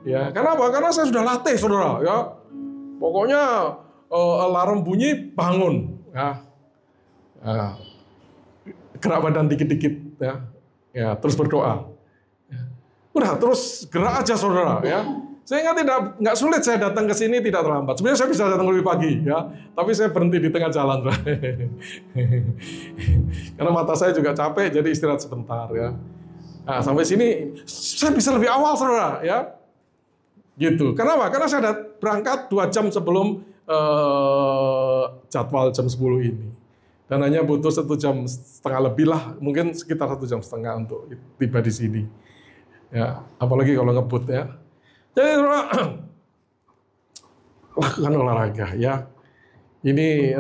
Ya, kenapa? Karena saya sudah latih, saudara, ya. Pokoknya alarm bunyi, bangun, ya. Gerak badan dikit-dikit, ya, ya, terus berdoa. Udah, terus gerak aja, saudara, ya. Sehingga nggak sulit saya datang ke sini tidak terlambat. Sebenarnya saya bisa datang lebih pagi, ya, tapi saya berhenti di tengah jalan, karena mata saya juga capek, jadi istirahat sebentar, ya. Nah, sampai sini saya bisa lebih awal, saudara, ya, gitu. Kenapa? Karena saya berangkat 2 jam sebelum jadwal jam 10 ini, dan hanya butuh 1,5 jam lebih lah, mungkin sekitar 1,5 jam untuk tiba di sini, ya. Apalagi kalau ngebut, ya. Jadi lakukan olahraga, ya. Ini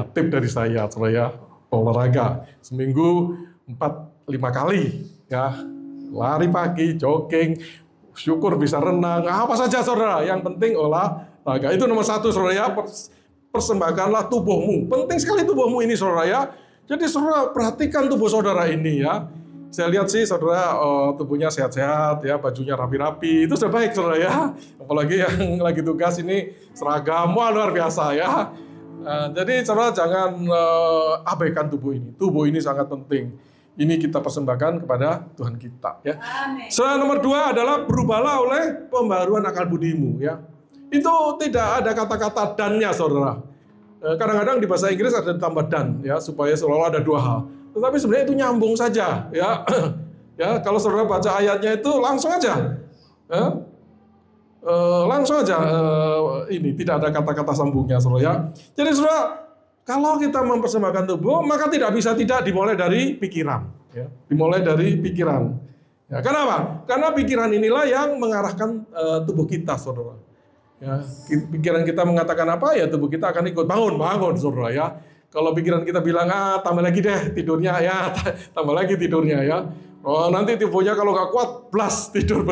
tip dari saya, saudara, olahraga seminggu 4-5 kali, ya. Lari pagi, jogging, syukur bisa renang, apa saja, saudara. Yang penting olahraga. Itu nomor 1, saudara, ya. Persembahkanlah tubuhmu. Penting sekali tubuhmu ini, saudara, ya. Jadi saudara perhatikan tubuh saudara ini, ya. Saya lihat sih, saudara, tubuhnya sehat-sehat, ya, bajunya rapi-rapi, itu sudah baik, saudara, ya. Apalagi yang lagi tugas ini seragam, wah, luar biasa, ya. Jadi, saudara, jangan abaikan tubuh ini. Tubuh ini sangat penting. Ini kita persembahkan kepada Tuhan kita, ya. Saudara, nomor 2 adalah berubahlah oleh pembaruan akal budimu, ya. Itu tidak ada kata-kata dan-nya, saudara. Kadang-kadang di bahasa Inggris ada tambah dan, ya, supaya seolah-olah ada 2 hal. Tetapi sebenarnya itu nyambung saja, ya. Ya, kalau saudara baca ayatnya itu langsung aja, ya. Ini tidak ada kata-kata sambungnya, saudara, ya. Jadi saudara, kalau kita mempersembahkan tubuh, maka tidak bisa tidak dimulai dari pikiran, ya. Dimulai dari pikiran. Ya, kenapa? Karena pikiran inilah yang mengarahkan tubuh kita, saudara. Ya, pikiran kita mengatakan apa, ya tubuh kita akan ikut. Bangun, saudara, ya. Kalau pikiran kita bilang, tambah lagi deh tidurnya, ya, tambah lagi tidurnya, ya. Oh, nanti tubuhnya kalau nggak kuat, blas, tidur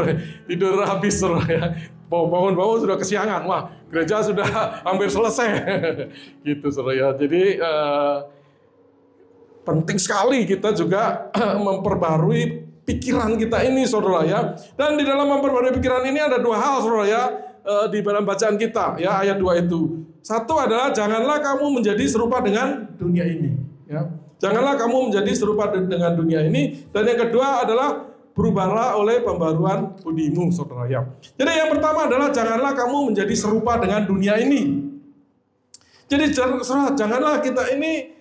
habis, saudara, ya. Bangun-bangun sudah kesiangan, wah, gereja sudah hampir selesai, gitu, saudara, ya. Jadi penting sekali kita juga memperbarui pikiran kita ini, saudara, ya. Dan di dalam memperbarui pikiran ini ada 2 hal, saudara, ya. Di dalam bacaan kita, ya, ayat 2 itu. 1 adalah janganlah kamu menjadi serupa dengan dunia ini, ya. Janganlah kamu menjadi serupa dengan dunia ini. Dan yang kedua adalah berubahlah oleh pembaruan budimu, saudara, ya. Jadi yang pertama adalah janganlah kamu menjadi serupa dengan dunia ini. Jadi saudara, janganlah kita ini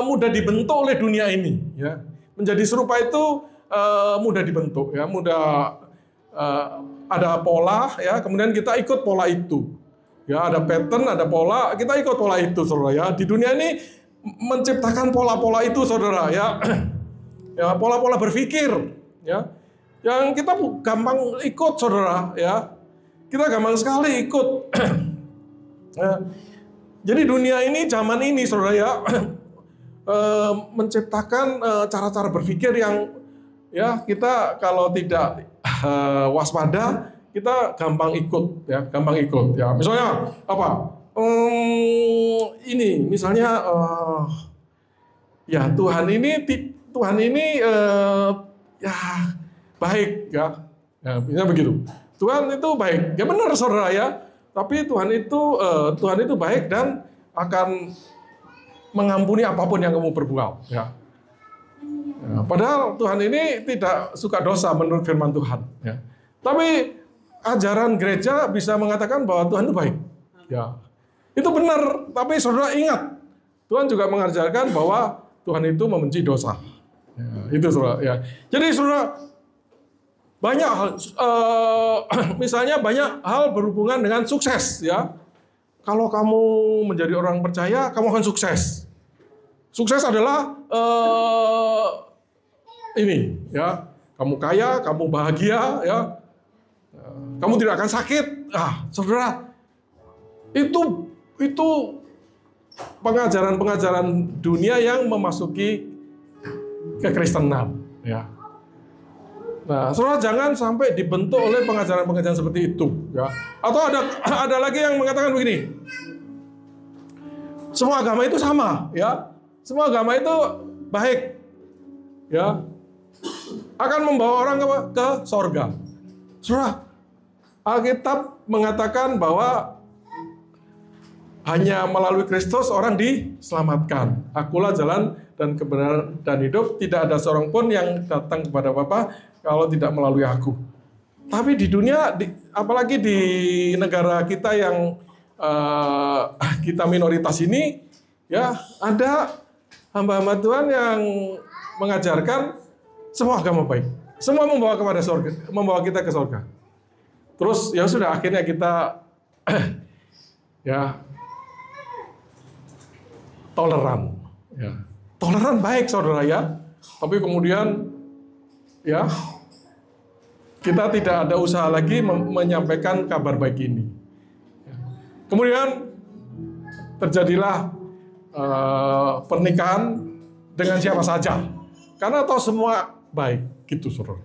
mudah dibentuk oleh dunia ini, ya. Menjadi serupa itu mudah dibentuk, ya, mudah ada pola, ya, kemudian kita ikut pola itu. Ya, ada pattern, ada pola, kita ikut pola itu, saudara, ya. Di dunia ini menciptakan pola-pola itu, saudara, ya. Ya, pola-pola berpikir, ya. Yang kita gampang ikut, saudara, ya. Kita gampang sekali ikut. Ya. Jadi dunia ini, zaman ini, saudara, ya, menciptakan cara-cara berpikir yang, ya, kita kalau tidak waspada, kita gampang ikut, ya, gampang ikut, ya. Misalnya apa? Ini, misalnya, ya, Tuhan ini ya baik, ya. Ya, misalnya begitu. Tuhan itu baik, ya benar, saudara, ya. Tapi Tuhan itu baik dan akan mengampuni apapun yang kamu perbuat, ya. Ya, padahal Tuhan ini tidak suka dosa menurut firman Tuhan, ya. Tapi ajaran gereja bisa mengatakan bahwa Tuhan itu baik, ya. Itu benar, tapi saudara ingat, Tuhan juga mengajarkan bahwa Tuhan itu membenci dosa. Ya, itu, saudara, ya. Jadi saudara, banyak hal, misalnya banyak hal berhubungan dengan sukses, ya. Kalau kamu menjadi orang percaya, kamu akan sukses. Sukses adalah ini, ya, kamu kaya, kamu bahagia, ya, kamu tidak akan sakit. Saudara, itu pengajaran-pengajaran dunia yang memasuki kekristenan, ya. Nah, saudara, jangan sampai dibentuk oleh pengajaran-pengajaran seperti itu, ya. Atau ada lagi yang mengatakan begini, semua agama itu sama, ya. Semua agama itu baik, ya, akan membawa orang ke sorga. Saudara, Alkitab mengatakan bahwa hanya melalui Kristus orang diselamatkan. Akulah jalan dan kebenaran dan hidup. Tidak ada seorang pun yang datang kepada Bapa kalau tidak melalui aku. Tapi di dunia, apalagi di negara kita yang kita minoritas ini, ya ada hamba-hamba Tuhan yang mengajarkan semua agama baik, semua membawa kepada surga, membawa kita ke surga. Terus ya sudah, akhirnya kita ya toleran, ya toleran baik saudara ya. Tapi kemudian ya kita tidak ada usaha lagi menyampaikan kabar baik ini. Kemudian terjadilah pernikahan dengan siapa saja, karena tahu semua baik, gitu saudara.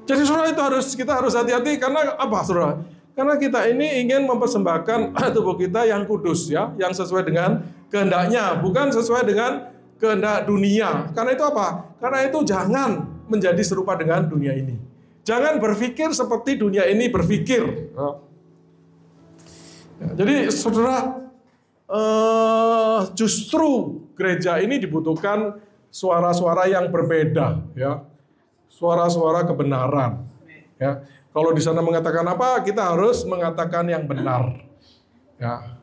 Jadi saudara kita harus hati-hati, karena apa saudara? Karena kita ini ingin mempersembahkan tubuh kita yang kudus ya, yang sesuai dengan kehendaknya, bukan sesuai dengan kehendak dunia. Karena itu apa? Karena itu jangan menjadi serupa dengan dunia ini. Jangan berpikir seperti dunia ini berpikir. Jadi saudara, justru gereja ini dibutuhkan suara-suara yang berbeda, ya, suara-suara kebenaran. Ya, kalau di sana mengatakan apa, kita harus mengatakan yang benar. Ya,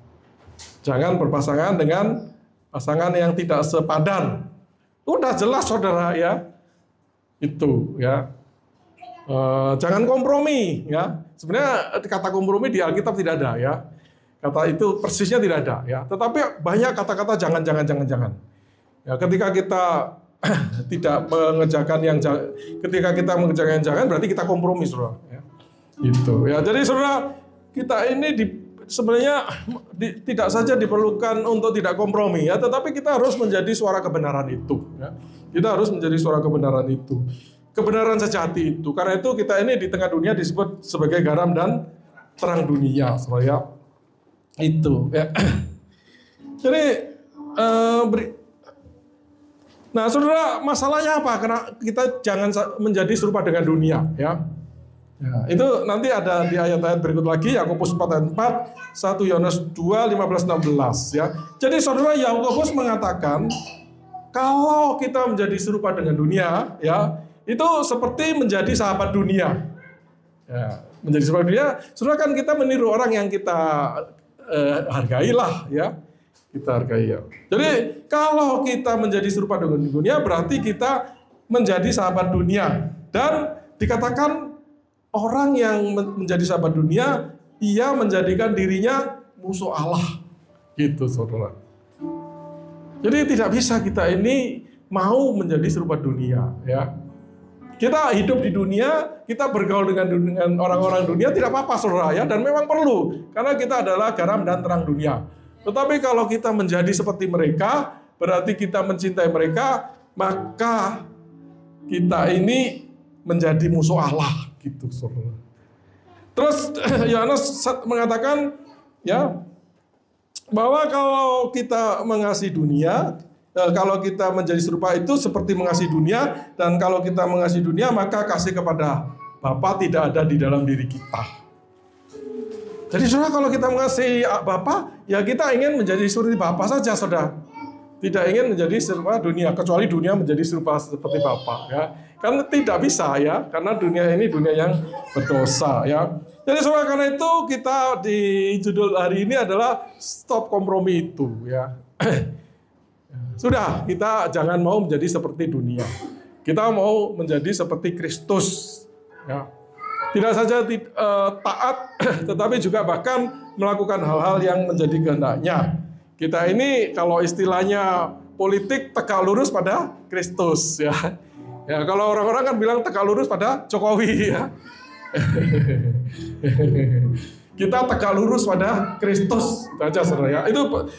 jangan berpasangan dengan pasangan yang tidak sepadan. Udah jelas saudara ya, itu ya. Jangan kompromi ya. Sebenarnya kata kompromi di Alkitab tidak ada ya. Kata itu persisnya tidak ada ya. Tetapi banyak kata-kata jangan. Ya, ketika kita tidak mengerjakan yang ketika kita mengerjakan yang jangan, berarti kita kompromi saudara. Ya. Gitu ya. Jadi saudara, kita ini sebenarnya tidak saja diperlukan untuk tidak kompromi ya, tetapi kita harus menjadi suara kebenaran itu. Ya. Kita harus menjadi suara kebenaran itu. Kebenaran sejati itu. Karena itu kita ini di tengah dunia disebut sebagai garam dan terang dunia, saudara. Itu. Ya. Jadi, nah, saudara, masalahnya apa? Karena kita jangan menjadi serupa dengan dunia, ya. Ya, itu nanti ada di ayat-ayat berikut lagi, Yakobus 4 ayat 4, 1 Yohanes 2, 15-16, ya. Jadi, saudara, Yakobus mengatakan kalau kita menjadi serupa dengan dunia, ya, itu seperti menjadi sahabat dunia. Ya, menjadi sahabat dunia, saudara, kan kita meniru orang yang kita hargailah, ya. Kita hargai, ya. Jadi kalau kita menjadi serupa dengan dunia, berarti kita menjadi sahabat dunia. Dan dikatakan orang yang menjadi sahabat dunia, ia menjadikan dirinya musuh Allah. Gitu, saudara. Jadi tidak bisa kita ini mau menjadi serupa dunia, ya. Kita hidup di dunia, kita bergaul dengan orang-orang dunia, tidak apa-apa saudara ya, dan memang perlu, karena kita adalah garam dan terang dunia. Tetapi kalau kita menjadi seperti mereka, berarti kita mencintai mereka, maka kita ini menjadi musuh Allah, gitu saudara. Terus Yohanes mengatakan ya, bahwa kalau kita mengasihi dunia, kalau kita menjadi serupa itu seperti mengasihi dunia, dan kalau kita mengasihi dunia maka kasih kepada Bapa tidak ada di dalam diri kita. Jadi saudara, kalau kita mengasihi Bapa, ya kita ingin menjadi seperti Bapa saja saudara. Tidak ingin menjadi serupa dunia, kecuali dunia menjadi serupa seperti Bapa ya. Karena tidak bisa ya, karena dunia ini dunia yang berdosa ya. Jadi saudara, karena itu kita di judul hari ini adalah stop kompromi itu ya. Sudah, kita jangan mau menjadi seperti dunia. Kita mau menjadi seperti Kristus. Ya. Tidak saja taat, tetapi juga bahkan melakukan hal-hal yang menjadi kehendaknya. Kita ini kalau istilahnya politik tegak lurus pada Kristus. Ya. Ya, kalau orang-orang kan bilang tegak lurus pada Jokowi. Ya. Kita tegak lurus pada Kristus. Itu aja saudara ya. Itu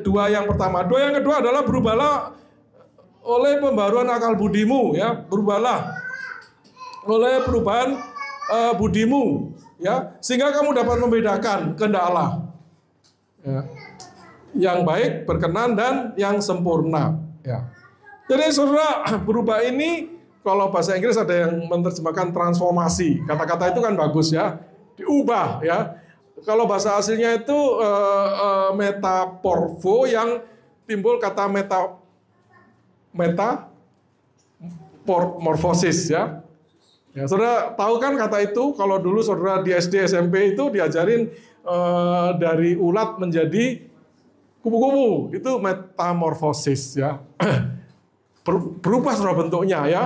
dua yang pertama. Dua yang kedua adalah berubahlah oleh pembaruan akal budimu ya, berubahlah oleh perubahan budimu ya, sehingga kamu dapat membedakan kehendak Allah ya, yang baik, berkenan dan yang sempurna ya. Jadi saudara, berubah ini kalau bahasa Inggris ada yang menerjemahkan transformasi. Kata-kata itu kan bagus ya, diubah ya. Kalau bahasa aslinya itu metaporfo, yang timbul kata metamorfosis ya. Ya, saudara tahu kan kata itu, kalau dulu saudara di SD SMP itu diajarin dari ulat menjadi kupu-kupu, itu metamorfosis ya. Berubah saudara bentuknya ya.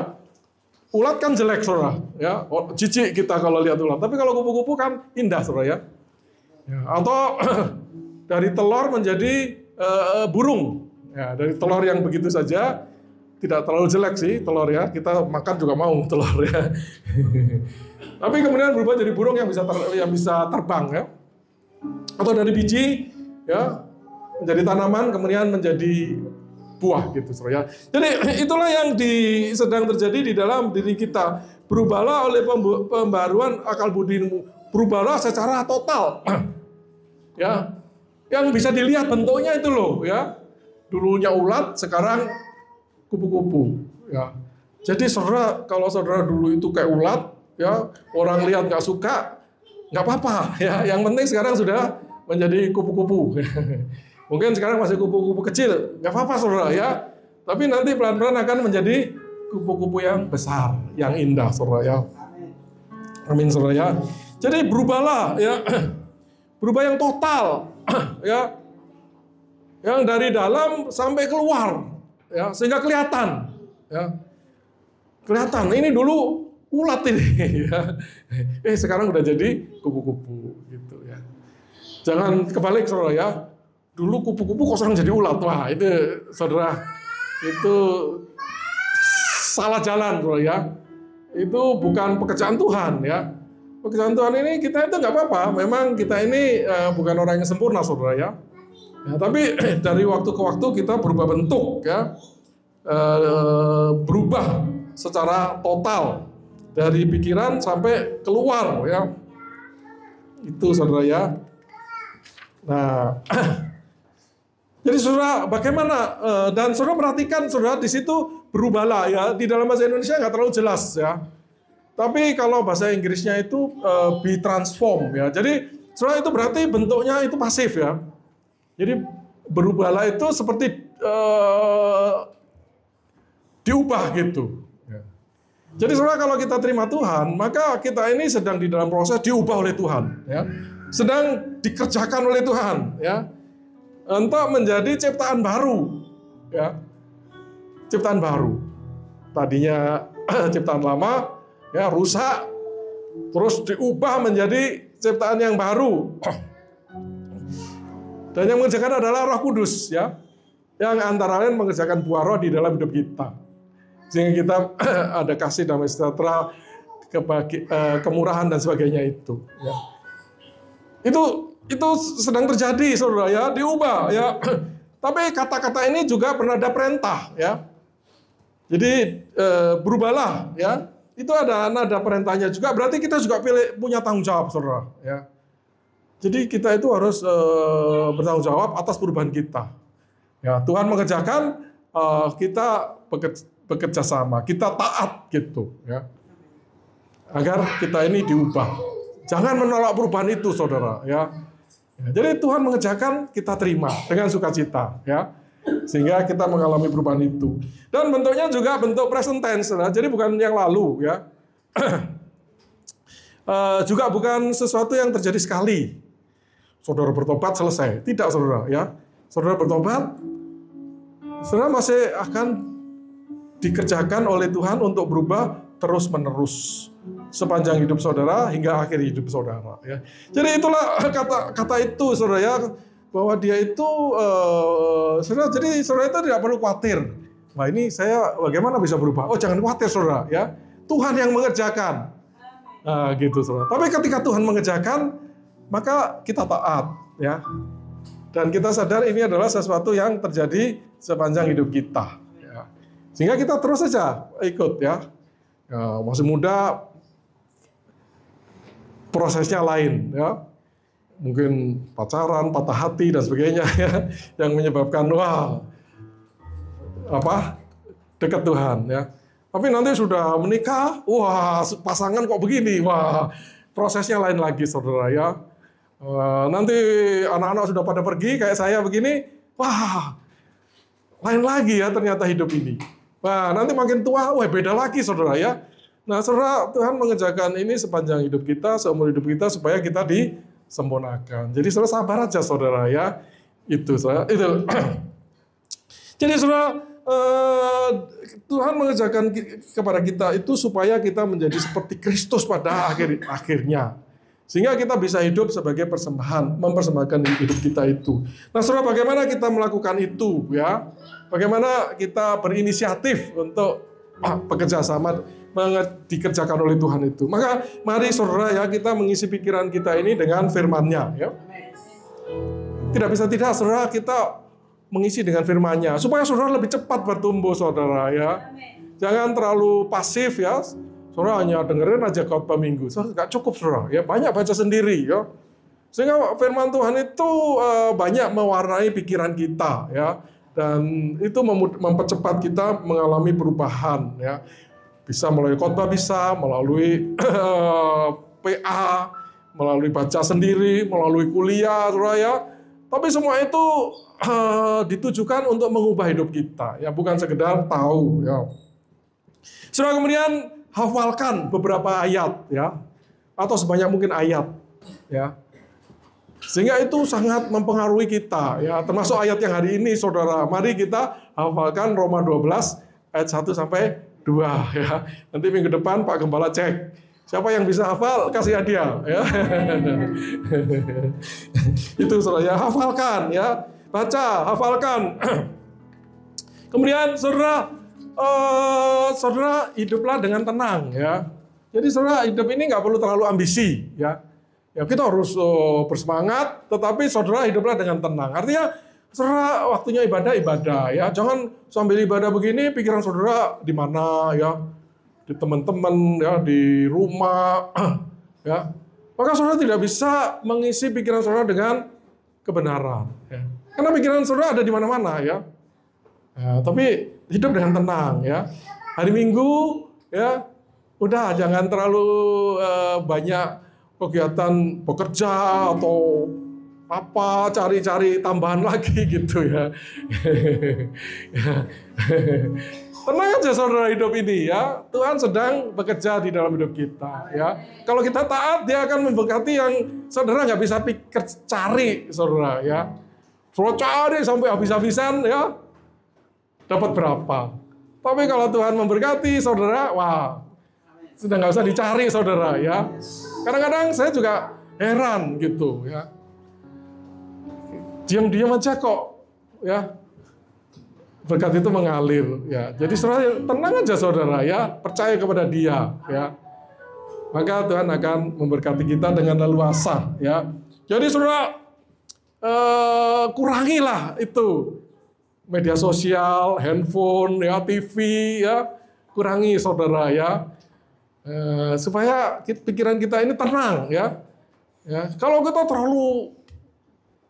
Ulat kan jelek saudara, ya jijik kita kalau lihat ulat. Tapi kalau kupu-kupu kan indah saudara ya. Ya, atau dari telur menjadi burung. Ya, dari telur yang begitu saja tidak terlalu jelek sih telur ya. Kita makan juga mau telur ya. Tapi kemudian berubah jadi burung yang bisa terbang ya. Atau dari biji ya menjadi tanaman kemudian menjadi buah gitu saudara ya. Jadi itulah yang sedang terjadi di dalam diri kita. Berubahlah oleh pembaruan akal budimu. Berubahlah secara total. Ya. Yang bisa dilihat bentuknya itu loh ya. Dulunya ulat, sekarang kupu-kupu ya. Jadi saudara, kalau saudara dulu itu kayak ulat ya, orang lihat nggak suka, nggak apa-apa ya. Yang penting sekarang sudah menjadi kupu-kupu. Mungkin sekarang masih kupu-kupu kecil, nggak apa-apa saudara ya. Tapi nanti pelan-pelan akan menjadi kupu-kupu yang besar, yang indah saudara ya. Amin saudara ya. Jadi berubahlah ya, berubah yang total ya, yang dari dalam sampai keluar ya, sehingga kelihatan ya. Kelihatan ini dulu ulat ini ya. Sekarang udah jadi kupu-kupu gitu ya. Jangan kebalik saudara ya. Dulu kupu-kupu kok sekarang jadi ulat. Wah, itu saudara itu salah jalan saudara ya. Itu bukan pekerjaan Tuhan ya. Pekerjaan Tuhan ini kita itu nggak apa-apa. Memang kita ini bukan orang yang sempurna saudara ya. Ya, tapi dari waktu ke waktu kita berubah bentuk ya, berubah secara total dari pikiran sampai keluar ya, itu saudara ya. Nah, jadi saudara bagaimana dan saudara perhatikan saudara di situ berubahlah ya, di dalam bahasa Indonesia nggak terlalu jelas ya, tapi kalau bahasa Inggrisnya itu be transform ya. Jadi saudara itu berarti bentuknya itu pasif ya. Jadi berubahlah itu seperti diubah gitu. Jadi saudara kalau kita terima Tuhan, maka kita ini sedang di dalam proses diubah oleh Tuhan, ya, sedang dikerjakan oleh Tuhan, ya, untuk menjadi ciptaan baru, ya, ciptaan baru. Tadinya ciptaan lama, ya, rusak, terus diubah menjadi ciptaan yang baru. Dan yang mengerjakan adalah Roh Kudus ya, yang antara lain mengerjakan buah roh di dalam hidup kita, sehingga kita ada kasih, damai sejahtera, kemurahan dan sebagainya itu. Ya. Itu sedang terjadi saudara ya, diubah ya. Tapi kata-kata ini juga pernah ada perintah ya. Jadi berubahlah ya. Itu ada nada perintahnya juga. Berarti kita juga punya tanggung jawab saudara ya. Jadi kita itu harus bertanggung jawab atas perubahan kita. Ya, Tuhan mengerjakan, kita bekerja sama, kita taat gitu, ya, agar kita ini diubah. Jangan menolak perubahan itu, saudara. Ya. Jadi Tuhan mengerjakan, kita terima dengan sukacita, ya, sehingga kita mengalami perubahan itu. Dan bentuknya juga bentuk present tense, saudara. Jadi bukan yang lalu, ya. Juga bukan sesuatu yang terjadi sekali. Saudara bertobat selesai, tidak saudara ya. Saudara bertobat, saudara masih akan dikerjakan oleh Tuhan untuk berubah terus-menerus sepanjang hidup saudara hingga akhir hidup saudara. Ya. Jadi itulah kata itu saudara ya, bahwa dia itu saudara. Jadi saudara itu tidak perlu khawatir. Nah ini saya bagaimana bisa berubah? Oh jangan khawatir saudara ya. Tuhan yang mengerjakan. Nah, gitu saudara. Tapi ketika Tuhan mengerjakan, maka kita taat ya, dan kita sadar ini adalah sesuatu yang terjadi sepanjang hidup kita ya. Sehingga kita terus saja ikut ya, masih muda prosesnya lain ya, mungkin pacaran, patah hati dan sebagainya ya, yang menyebabkan dekat Tuhan ya. Tapi nanti sudah menikah, pasangan kok begini, prosesnya lain lagi saudara ya. Nanti anak-anak sudah pada pergi kayak saya begini, lain lagi ya ternyata hidup ini. Nanti makin tua, beda lagi saudara ya. Nah, saudara, Tuhan mengerjakan ini sepanjang hidup kita, seumur hidup kita, supaya kita disempurnakan. Jadi saudara sabar aja, saudara ya. Itu saudara, itu. Jadi saudara, Tuhan mengerjakan kepada kita itu supaya kita menjadi seperti Kristus pada akhirnya. Sehingga kita bisa hidup sebagai persembahan, mempersembahkan hidup kita itu. Nah, saudara, bagaimana kita melakukan itu ya? Bagaimana kita berinisiatif untuk bekerja sama dikerjakan oleh Tuhan itu. Maka mari saudara ya, kita mengisi pikiran kita ini dengan firman-Nya ya. Tidak bisa tidak saudara, kita mengisi dengan firman-Nya supaya saudara lebih cepat bertumbuh saudara ya. Jangan terlalu pasif ya. Saudara hanya dengerin aja khotbah minggu. Saudara nggak cukup saudara ya, banyak baca sendiri ya. Sehingga firman Tuhan itu banyak mewarnai pikiran kita ya. Dan itu mempercepat kita mengalami perubahan ya. Bisa melalui khotbah, bisa melalui PA, melalui baca sendiri, melalui kuliah, saudara ya. Tapi semua itu ditujukan untuk mengubah hidup kita, ya bukan sekedar tahu. Ya. Saudara, kemudian hafalkan beberapa ayat, ya, atau sebanyak mungkin ayat, ya. Sehingga itu sangat mempengaruhi kita, ya. Termasuk ayat yang hari ini, saudara. Mari kita hafalkan Roma 12 ayat 1 sampai 2 ya. Nanti minggu depan Pak Gembala cek siapa yang bisa hafal, kasih hadiah ya. Itu saudara ya, hafalkan ya, baca, hafalkan. Kemudian saudara, saudara hiduplah dengan tenang ya. Jadi saudara hidup ini nggak perlu terlalu ambisi ya. Ya kita harus bersemangat, tetapi saudara hiduplah dengan tenang. Artinya saudara waktunya ibadah ya, jangan sambil ibadah begini pikiran saudara di mana ya, di teman-teman ya, di rumah ya. Maka saudara tidak bisa mengisi pikiran saudara dengan kebenaran ya. Karena pikiran saudara ada di mana-mana ya. Ya, tapi hidup dengan tenang ya. Hari Minggu ya, udah jangan terlalu banyak kegiatan bekerja atau apa, cari-cari tambahan lagi gitu ya. Tenang aja saudara hidup ini ya. Tuhan sedang bekerja di dalam hidup kita ya. Kalau kita taat, Dia akan memberkati yang saudara nggak bisa cari saudara ya. Saudara cari sampai habis-habisan ya, dapat berapa? Tapi kalau Tuhan memberkati saudara, wah, sudah nggak usah dicari saudara ya. Kadang-kadang saya juga heran gitu ya. Diam-diam aja kok ya berkat itu mengalir ya. Jadi saudara tenang aja saudara ya, percaya kepada Dia ya. Maka Tuhan akan memberkati kita dengan leluasa ya. Jadi saudara kurangilah itu media sosial, handphone ya, TV ya, kurangi saudara ya. Supaya pikiran kita ini tenang ya. Ya, kalau kita terlalu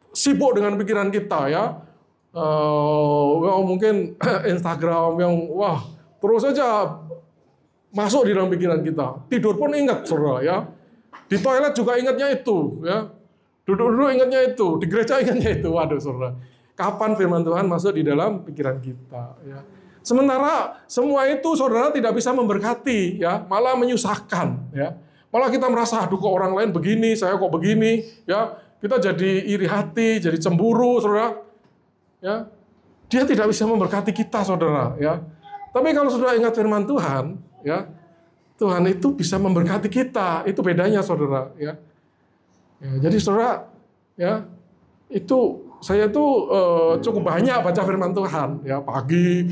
sibuk dengan pikiran kita ya, mungkin Instagram yang wah terus saja masuk di dalam pikiran kita. Tidur pun ingat saudara ya. Di toilet juga ingatnya itu ya. Duduk-duduk ingatnya itu, di gereja ingatnya itu. Waduh saudara, kapan firman Tuhan masuk di dalam pikiran kita ya. Sementara semua itu saudara tidak bisa memberkati ya, malah menyusahkan ya. Malah kita merasa aduh kok orang lain begini, saya kok begini ya. Kita jadi iri hati, jadi cemburu saudara. Ya. Dia tidak bisa memberkati kita saudara ya. Tapi kalau saudara ingat firman Tuhan ya, Tuhan itu bisa memberkati kita. Itu bedanya saudara ya. Ya, jadi saudara ya, itu saya tuh cukup banyak baca firman Tuhan ya, pagi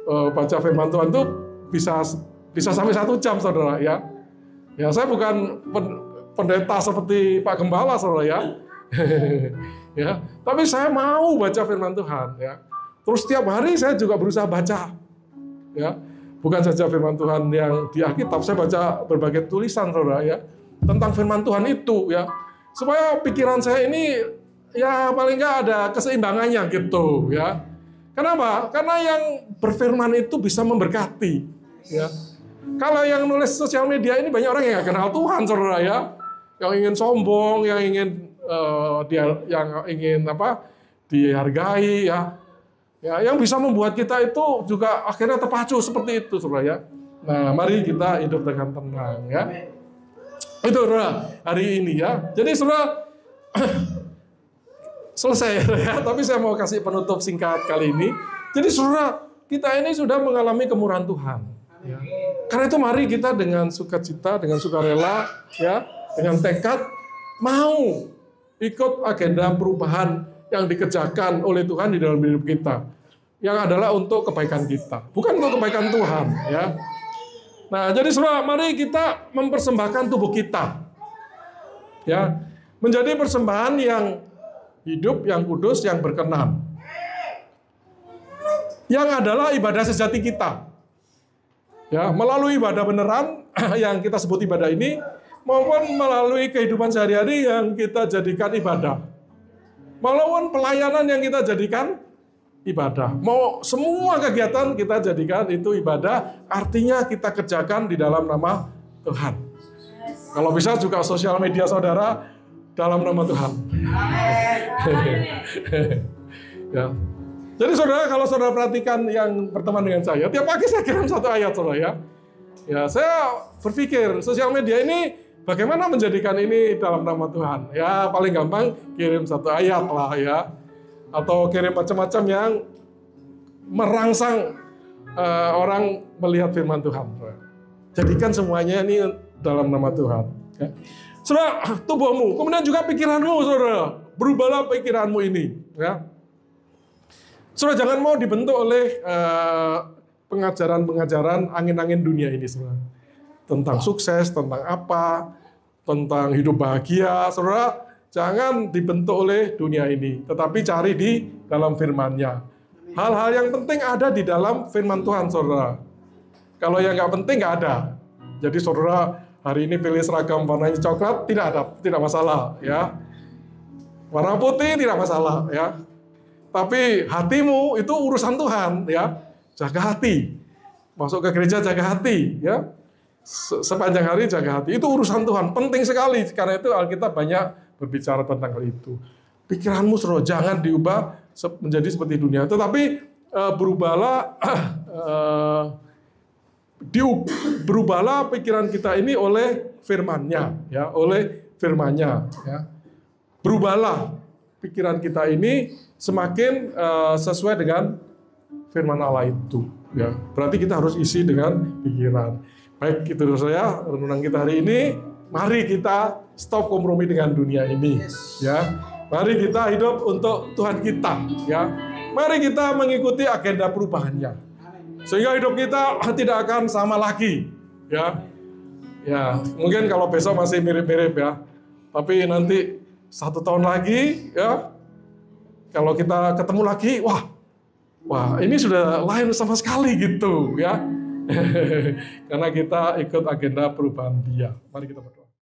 baca firman Tuhan tuh bisa sampai 1 jam saudara ya. Ya saya bukan pendeta seperti Pak Gembala saudara ya. Ya, tapi saya mau baca firman Tuhan ya. Terus setiap hari saya juga berusaha baca. Ya. Bukan saja firman Tuhan yang di Alkitab, saya baca berbagai tulisan saudara ya tentang firman Tuhan itu ya. Supaya pikiran saya ini ya paling nggak ada keseimbangannya gitu ya. Kenapa? Karena yang berfirman itu bisa memberkati ya. Kalau yang nulis sosial media ini banyak orang yang nggak kenal Tuhan saudara ya. Yang ingin sombong, yang ingin dihargai ya. Ya, yang bisa membuat kita itu juga akhirnya terpacu seperti itu saudara ya. Nah, mari kita hidup dengan tenang ya. Itu saudara hari ini ya. Jadi saudara selesai ya. Tapi saya mau kasih penutup singkat kali ini. Jadi saudara, kita ini sudah mengalami kemurahan Tuhan. Ya. Karena itu mari kita dengan sukacita, dengan sukarela, ya, dengan tekad mau ikut agenda perubahan yang dikerjakan oleh Tuhan di dalam hidup kita. Yang adalah untuk kebaikan kita, bukan untuk kebaikan Tuhan. Ya. Nah, jadi saudara, mari kita mempersembahkan tubuh kita, ya, menjadi persembahan yang hidup, yang kudus, yang berkenan, yang adalah ibadah sejati kita, ya, melalui ibadah beneran yang kita sebut ibadah ini, maupun melalui kehidupan sehari-hari yang kita jadikan ibadah, maupun pelayanan yang kita jadikan ibadah. Mau semua kegiatan kita jadikan itu ibadah, artinya kita kerjakan di dalam nama Tuhan. Kalau bisa juga sosial media saudara dalam nama Tuhan. Ya. Jadi saudara, kalau saudara perhatikan yang berteman dengan saya, tiap pagi saya kirim satu ayat saudara ya. Ya, saya berpikir sosial media ini bagaimana menjadikan ini dalam nama Tuhan. Ya, paling gampang kirim satu ayat lah ya. Atau kirim macam-macam yang merangsang orang melihat firman Tuhan. Jadikan semuanya ini dalam nama Tuhan. Ya. Saudara, tubuhmu, kemudian juga pikiranmu, saudara, berubahlah pikiranmu ini. Ya. Saudara, jangan mau dibentuk oleh pengajaran-pengajaran angin-angin dunia ini, saudara. Tentang sukses, tentang apa, tentang hidup bahagia, saudara. Jangan dibentuk oleh dunia ini, tetapi cari di dalam firman-Nya. Hal-hal yang penting ada di dalam firman Tuhan, saudara. Kalau yang nggak penting nggak ada. Jadi saudara hari ini pilih seragam warnanya coklat tidak masalah, ya. Warna putih tidak masalah, ya. Tapi hatimu itu urusan Tuhan, ya. Jaga hati. Masuk ke gereja jaga hati, ya. Sepanjang hari jaga hati. Itu urusan Tuhan, penting sekali. Karena itu Alkitab banyak berbicara tentang hal itu. Pikiranmu saudara jangan diubah menjadi seperti dunia, tetapi berubahlah berubahlah pikiran kita ini oleh firman-Nya, ya, oleh firman-Nya, ya. Berubahlah pikiran kita ini semakin sesuai dengan firman Allah itu, ya. Berarti kita harus isi dengan pikiran. Baik, itu saya renungan kita hari ini. Mari kita stop kompromi dengan dunia ini, ya. Mari kita hidup untuk Tuhan kita, ya. Mari kita mengikuti agenda perubahannya, sehingga hidup kita tidak akan sama lagi, ya. Ya, mungkin kalau besok masih mirip-mirip ya, tapi nanti 1 tahun lagi, ya, kalau kita ketemu lagi, wah, ini sudah lain sama sekali gitu, ya. Karena kita ikut agenda perubahan Dia. Mari kita berdoa.